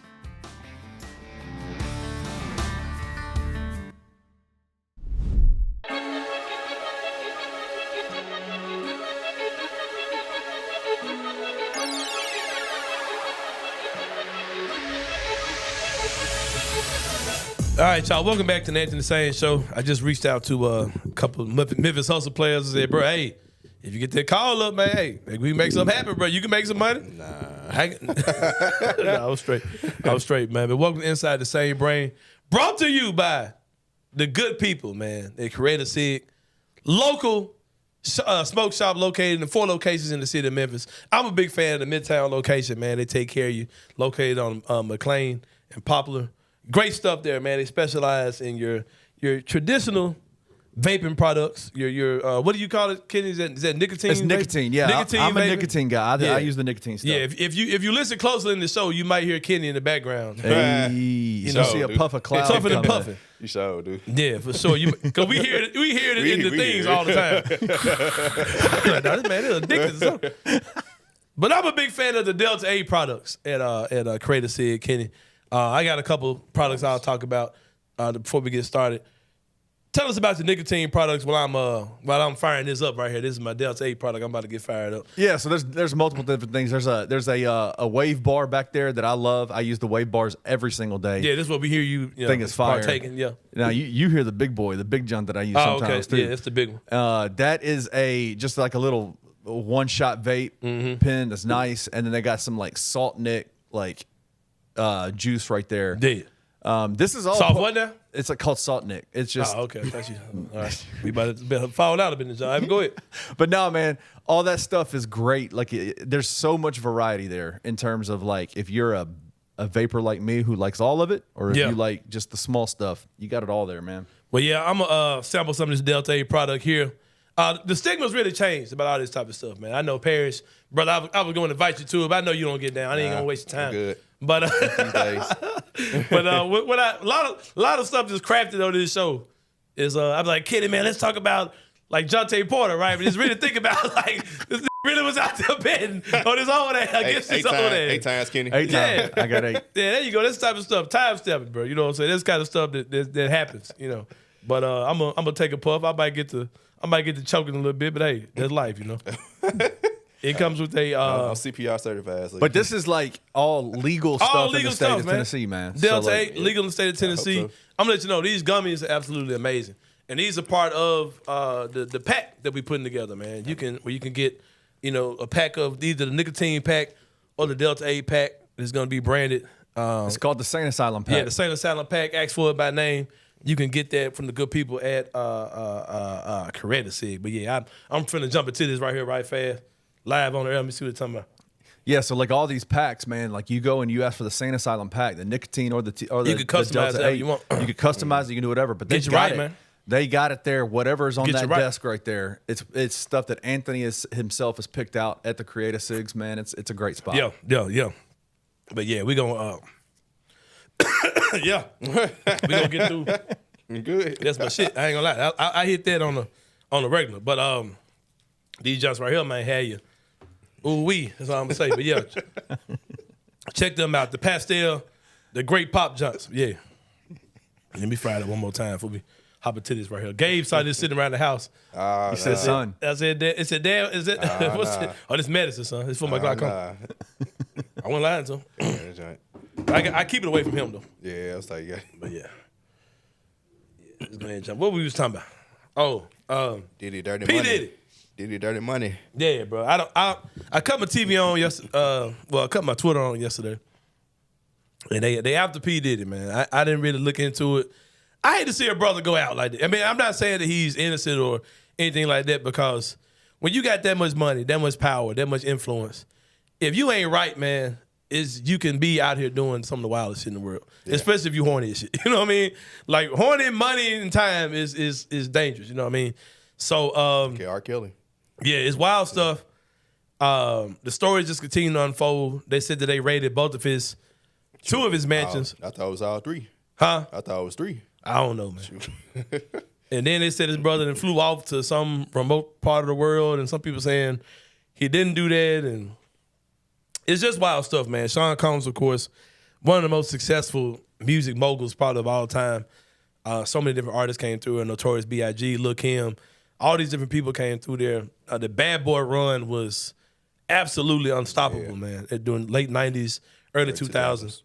All right, y'all. Welcome back to the Anthony Sain Show. I just reached out to a couple of Memphis Hustle players and said, bro, hey, if you get that call up, man, hey, we can make something happen, bro. You can make some money. Nah. I was straight, man. But welcome to Inside the Same Brain. Brought to you by the good people, man. They Create a Sig. Local smoke shop located in 4 locations in the city of Memphis. I'm a big fan of the Midtown location, man. They take care of you. Located on McLean and Poplar. Great stuff there, man. They specialize in your traditional vaping products. Your what do you call it, Kenny? Is that nicotine? It's nicotine, yeah. I'm a nicotine guy. I use the nicotine stuff. Yeah, if you listen closely in the show, you might hear Kenny in the background. Hey, you see a puff of cloud. Puffing and puffing. You sure do. Yeah, for sure. Because we hear it in the things all the time. This man is addicted to something. But I'm a big fan of the Delta 8 products at Create a Sig, Kenny. I got a couple products I'll talk about before we get started. Tell us about the nicotine products while I'm firing this up right here. This is my Delta 8 product. I'm about to get fired up. Yeah, so there's multiple different things. There's a wave bar back there that I love. I use the wave bars every single day. Yeah, this is what we hear you think it's fire. Partaking. Yeah. Now you hear the big boy, the big junk that I use sometimes too. Yeah, that's the big one. That is just like a little one-shot vape pen that's nice, and then they got some like Salt Nick juice right there. Yeah. This is all soft what now? It's like called Salt Nick. It's just okay. That's you. All right. We about to fall out a bit in the job. Go ahead. But no, man, all that stuff is great. Like there's so much variety there in terms of like if you're a vapor like me who likes all of it, or if you like just the small stuff, you got it all there, man. Well, yeah, I'm gonna sample some of this Delta 8 product here. The stigma's really changed about all this type of stuff, man. I know Parish, brother, I was going to invite you to it, but I know you don't get down. I ain't gonna waste your time. Good. But a lot of stuff that's crafted on this show is I'm like, Kenny, man, let's talk about like Jontay Porter, right? But just really think about like this really was out there betting on his own ass. I guess it's on that. 8 times, Kenny. 8 times. I got 8. Yeah, there you go. That's the type of stuff. Time stepping, bro. You know what I'm saying? That's kind of stuff that happens, you know. But I'm gonna take a puff. I might get to choking a little bit, but hey, that's life, you know. It comes with a I'm CPR certified. So but this is like all legal stuff in the state of Tennessee, man. Delta 8, legal in the state of Tennessee. So. I'm gonna let you know these gummies are absolutely amazing, and these are part of the pack that we putting together, man. You can get, you know, a pack of either the nicotine pack or the Delta 8 pack. It's gonna be branded. It's called the Sain Asylum pack. Yeah, the Sain Asylum pack. Ask for it by name. you can get that from the good people at Coretta Sig. But yeah, I'm finna jump into this right here, right fast, live on the air. Let me see what it's talking about. Yeah, so like all these packs, man, like you go and you ask for the Sain Asylum pack, the nicotine or the you can customize Delta it you want. You can customize it, you can do whatever. But they Get you got right, it. man. They got it there. Whatever's on Get that you right. desk right there, it's stuff that Anthony himself has picked out at the Creative Sigs, man. It's a great spot. Yeah. But yeah, we gonna yeah, we gonna get through. Good. That's my shit. I ain't gonna lie. I hit that on the regular. But these jumps right here, man, had you. Ooh wee. That's all I'm gonna say. But yeah, check them out. The pastel, the great pop jumps. Yeah. Let me fry that one more time before we hop into this right here. Gabe saw this sitting around the house. He said, son. I said, Dad, it said, Dad, is it? What's it? Oh, this medicine, son. It's for my glaucoma. I wasn't lying to him. I keep it away from him, though. Yeah, I was like, yeah. But yeah. Let's go ahead and jump. What we was talking about? Oh, Diddy Dirty P. Money. Diddy. Diddy Dirty Money. Yeah, bro. I cut my TV on yesterday. I cut my Twitter on yesterday. And they after P. Diddy, man. I didn't really look into it. I hate to see a brother go out like that. I mean, I'm not saying that he's innocent or anything like that, because when you got that much money, that much power, that much influence, if you ain't right, man, you can be out here doing some of the wildest shit in the world. Yeah. Especially if you horny as shit. You know what I mean? Like horny money and time is dangerous. You know what I mean? So R. Kelly. Yeah, it's wild stuff. The stories just continue to unfold. They said that they raided both of two of his mansions. I thought it was all three. Huh? I thought it was three. I don't know, man. And then they said his brother then flew off to some remote part of the world, and some people saying he didn't do that, and it's just wild stuff, man. Sean Combs, of course, one of the most successful music moguls probably of all time. So many different artists came through, and Notorious B.I.G., Lil' Kim, all these different people came through there. The Bad Boy run was absolutely unstoppable, man. During late 90s, early 2000s.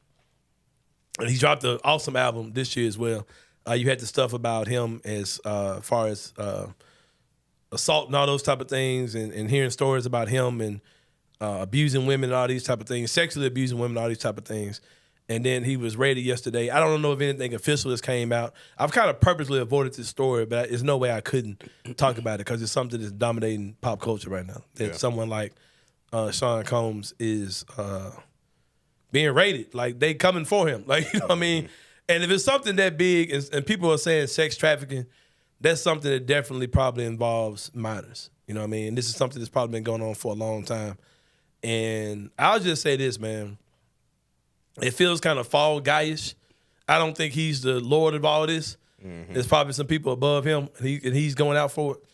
And he dropped an awesome album this year as well. You had the stuff about him as far as assault and all those type of things, and hearing stories about him and abusing women and all these type of things, sexually abusing women and all these type of things. And then he was raided yesterday. I don't know if anything official has came out. I've kind of purposely avoided this story, but there's no way I couldn't talk about it because it's something that's dominating pop culture right now. That someone like Sean Combs is being raided. Like, they coming for him. Like, you know what I mean? And if it's something that big and people are saying sex trafficking, that's something that definitely probably involves minors. You know what I mean? This is something that's probably been going on for a long time. And I'll just say this, man. It feels kind of Fall Guy-ish. I don't think he's the Lord of all this. Mm-hmm. There's probably some people above him, and he's going out for it.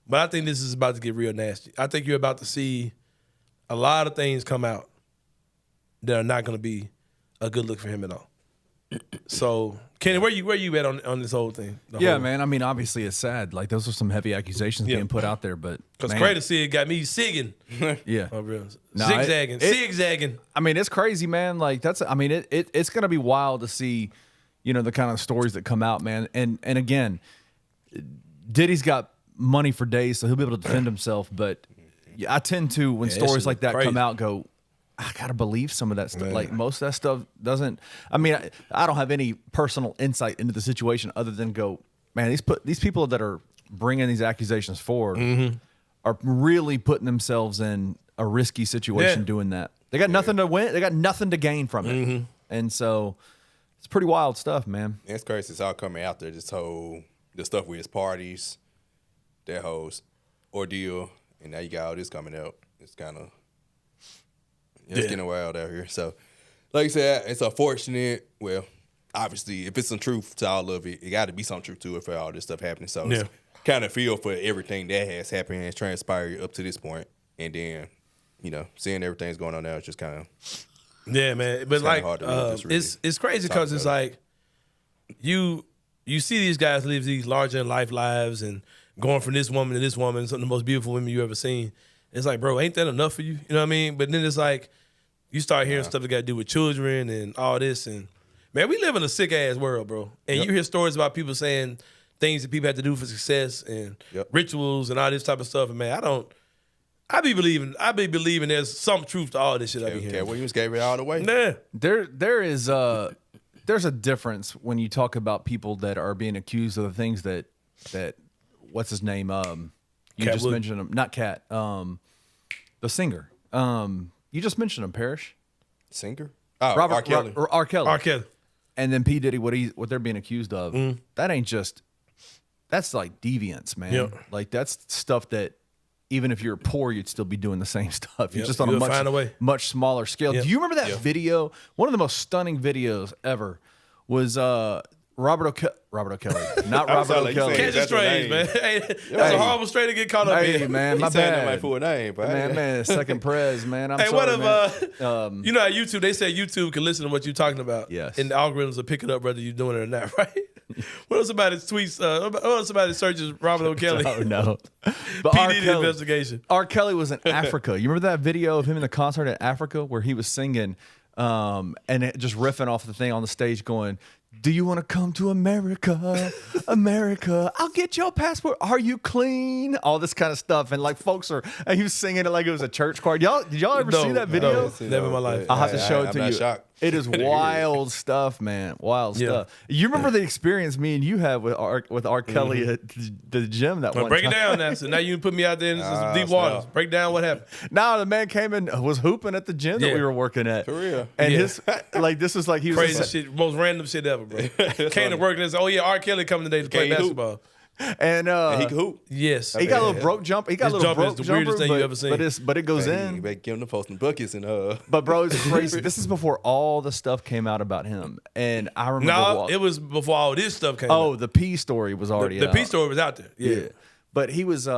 But I think this is about to get real nasty. I think you're about to see a lot of things come out that are not going to be a good look for him at all. So, Kenny, where you at on this whole thing? Yeah, man. I mean, obviously it's sad. Like, those are some heavy accusations being put out there, but because Creative Sig got me sigging. Yeah, zigzagging. I mean, it's crazy, man. Like, it's gonna be wild to see, the kind of stories that come out, man. And again, Diddy's got money for days, so he'll be able to defend himself. But I tend to, when stories like that come out, go, I gotta believe some of that stuff. Man. Like, most of that stuff doesn't. I mean, I don't have any personal insight into the situation other than go, man, these people that are bringing these accusations forward are really putting themselves in a risky situation doing that. They got nothing to win. They got nothing to gain from it, and so it's pretty wild stuff, man. And it's crazy. It's all coming out there. The stuff with his parties, that whole ordeal, and now you got all this coming out. It's kind of. It's getting wild out here. So, like I said, it's unfortunate. Well, obviously, if it's some truth to all of it, it got to be some truth to it for all this stuff happening. So, it's kind of feel for everything that has happened and transpired up to this point. And then, seeing everything's going on now, it's just kind of. Yeah, man. But, like, it's crazy because it's like you see these guys live these larger-than-life lives and going from this woman to this woman, some of the most beautiful women you ever seen. It's like, bro, ain't that enough for you? You know what I mean? But then it's like, you start hearing stuff that got to do with children and all this. And, man, we live in a sick-ass world, bro. And you hear stories about people saying things that people have to do for success and rituals and all this type of stuff. And, man, I be believing there's some truth to all this shit I be hearing. Williams gave it all away. Yeah. There is there's a difference when you talk about people that are being accused of the things that what's his name? You Cat just Wood. mentioned him, not Cat. The singer. You just mentioned him, Parish. Singer? Oh, Robert R. Kelly. R. Kelly. R. Kelly. And then P. Diddy, what they're being accused of, that ain't just, that's like deviance, man. Yep. Like that's stuff that even if you're poor, you'd still be doing the same stuff. You're Yep. just on You'll a find a way. much smaller scale. Yep. Do you remember that video? One of the most stunning videos ever was Robert O'Kelly, not I was Robert like, you O'Kelly. saying Catch the strays, man. Hey, that's a horrible stray to get caught up Hey, in. man, my He's saying that bad. my full name, but Man, second prez, man. I'm Hey, sorry, what if man. you know how YouTube? They say YouTube can listen to what you're talking about. Yes. And the algorithms will pick it up whether you're doing it or not, right? What if somebody tweets? What if somebody searches Robert O'Kelly? Oh no. But P. R. Diddy Kelly, investigation. R. Kelly was in Africa. You remember that video of him in the concert in Africa where he was singing and just riffing off the thing on the stage going, do you want to come to America? America, I'll get your passport. Are you clean? All this kind of stuff. And like folks and he was singing it like it was a church choir. Did y'all ever see that video? No, never in my life. I'll have to show it to I'm you. not shocked. It is wild stuff, man. Wild stuff. You remember the experience me and you had with R. Kelly at the gym that one Break time? it down now. So now you put me out there in some deep waters. Break down what happened. No, the man came in, was hooping at the gym that Yeah. we were working at. For real. And Yeah. his, like, this was like, he was Crazy just, shit, most random shit ever, bro. Came to work and said, "Oh yeah, R. Kelly coming today to play Can't hoop. basketball." and he can hoop. Yes, he got a little broke jump. He got His a little jumper is broke the jumper, weirdest thing you ever seen. But it goes You in. better give him the posting buckets and But bro, it's crazy. This is before all the stuff came out about him. And I remember. No, it was before all this stuff came. Oh, out. the P story was already the out. P story was out there. Yeah. But he was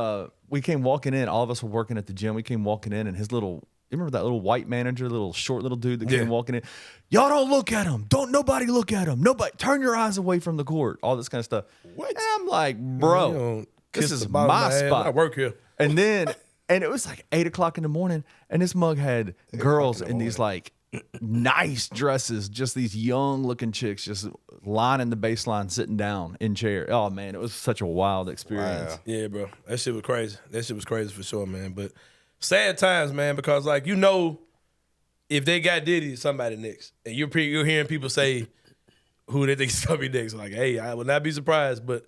we came walking in, all of us were working at the gym. We came walking in and his little, you remember that little white manager, little short little dude that came walking in? Y'all don't look at him. Don't nobody look at him. Nobody turn your eyes away from the court. All this kind of stuff. What? And I'm like, bro, this is my spot. I work here. And then it was like 8:00 in the morning, and this mug had girls in these like nice dresses, just these young looking chicks just lining the baseline, sitting down in chair. Oh man, it was such a wild experience. Wow. Yeah, bro. That shit was crazy. That shit was crazy for sure, man. But sad times, man, because like if they got Diddy, somebody next. And you're hearing people say who they think is gonna be next. Like, hey, I would not be surprised. But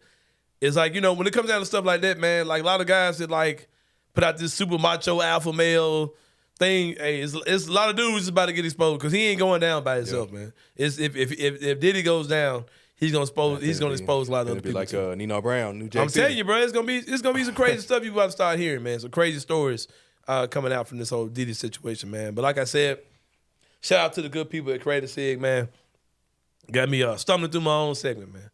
it's like, when it comes down to stuff like that, man, like a lot of guys that like put out this super macho alpha male thing, hey, it's a lot of dudes about to get exposed because he ain't going down by himself, man. It's if Diddy goes down, he's gonna expose a lot of other be people. like too. Nino Brown, New Jack I'm City. telling you, bro, it's gonna be some crazy stuff you about to start hearing, man. Some crazy stories coming out from this whole Diddy situation, man. But like I said, shout out to the good people at Creative Sig, man. Got me stumbling through my own segment, man.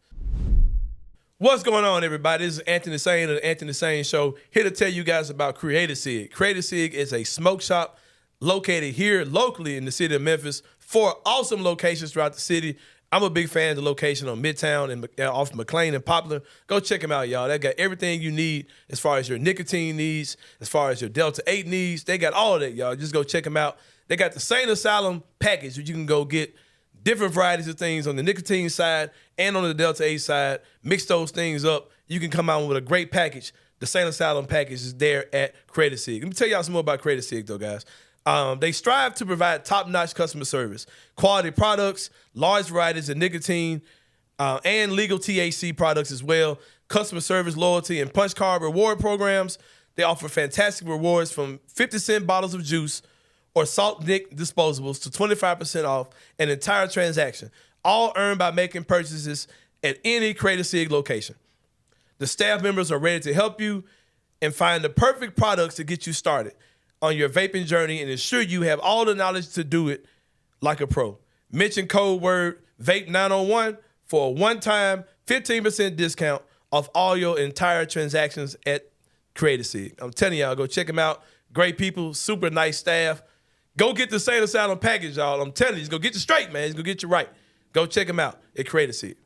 What's going on, everybody? This is Anthony Sain of the Anthony Sain Show, here to tell you guys about Creative Sig. Creative Sig is a smoke shop located here locally in the city of Memphis. 4 awesome locations throughout the city. I'm a big fan of the location on Midtown and off McLean and Poplar. Go check them out, y'all. They got everything you need as far as your nicotine needs, as far as your Delta 8 needs. They got all of that, y'all. Just go check them out. They got the Saint Asylum package that you can go get different varieties of things on the nicotine side and on the Delta 8 side. Mix those things up. You can come out with a great package. The Saint Asylum package is there at Creative Sig. Let me tell y'all some more about Creative Sig, though, guys. They strive to provide top-notch customer service, quality products, large varieties of nicotine, and legal THC products as well, customer service, loyalty, and punch card reward programs. They offer fantastic rewards from 50-cent bottles of juice or Salt Nick disposables to 25% off an entire transaction, all earned by making purchases at any Creative Sig location. The staff members are ready to help you and find the perfect products to get you started on your vaping journey and ensure you have all the knowledge to do it like a pro. Mention code word VAPE901 for a one-time 15% discount off all your entire transactions at Creative Sig. I'm telling y'all, go check them out. Great people, super nice staff. Go get the Saint Asylum package, y'all. I'm telling you, it's going to get you straight, man. It's going to get you right. Go check them out at Creative Sig.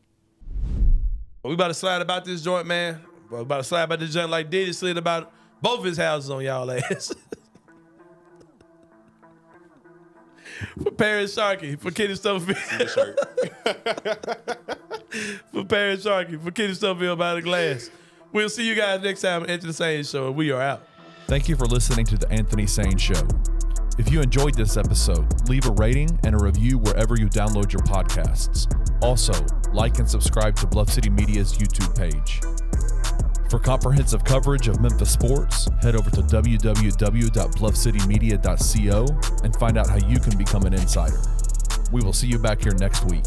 We about to slide about this joint, man. We about to slide about this joint like Diddy slid about both his houses on y'all ass. For Parish Sharkey, for Kenny Stubblefield. For Parish Sharkey, for Kenny Stubblefield by the glass. We'll see you guys next time at Anthony Sain Show, and we are out. Thank you for listening to the Anthony Sain Show. If you enjoyed this episode, leave a rating and a review wherever you download your podcasts. Also, like and subscribe to Bluff City Media's YouTube page. For comprehensive coverage of Memphis sports, head over to www.bluffcitymedia.co and find out how you can become an insider. We will see you back here next week.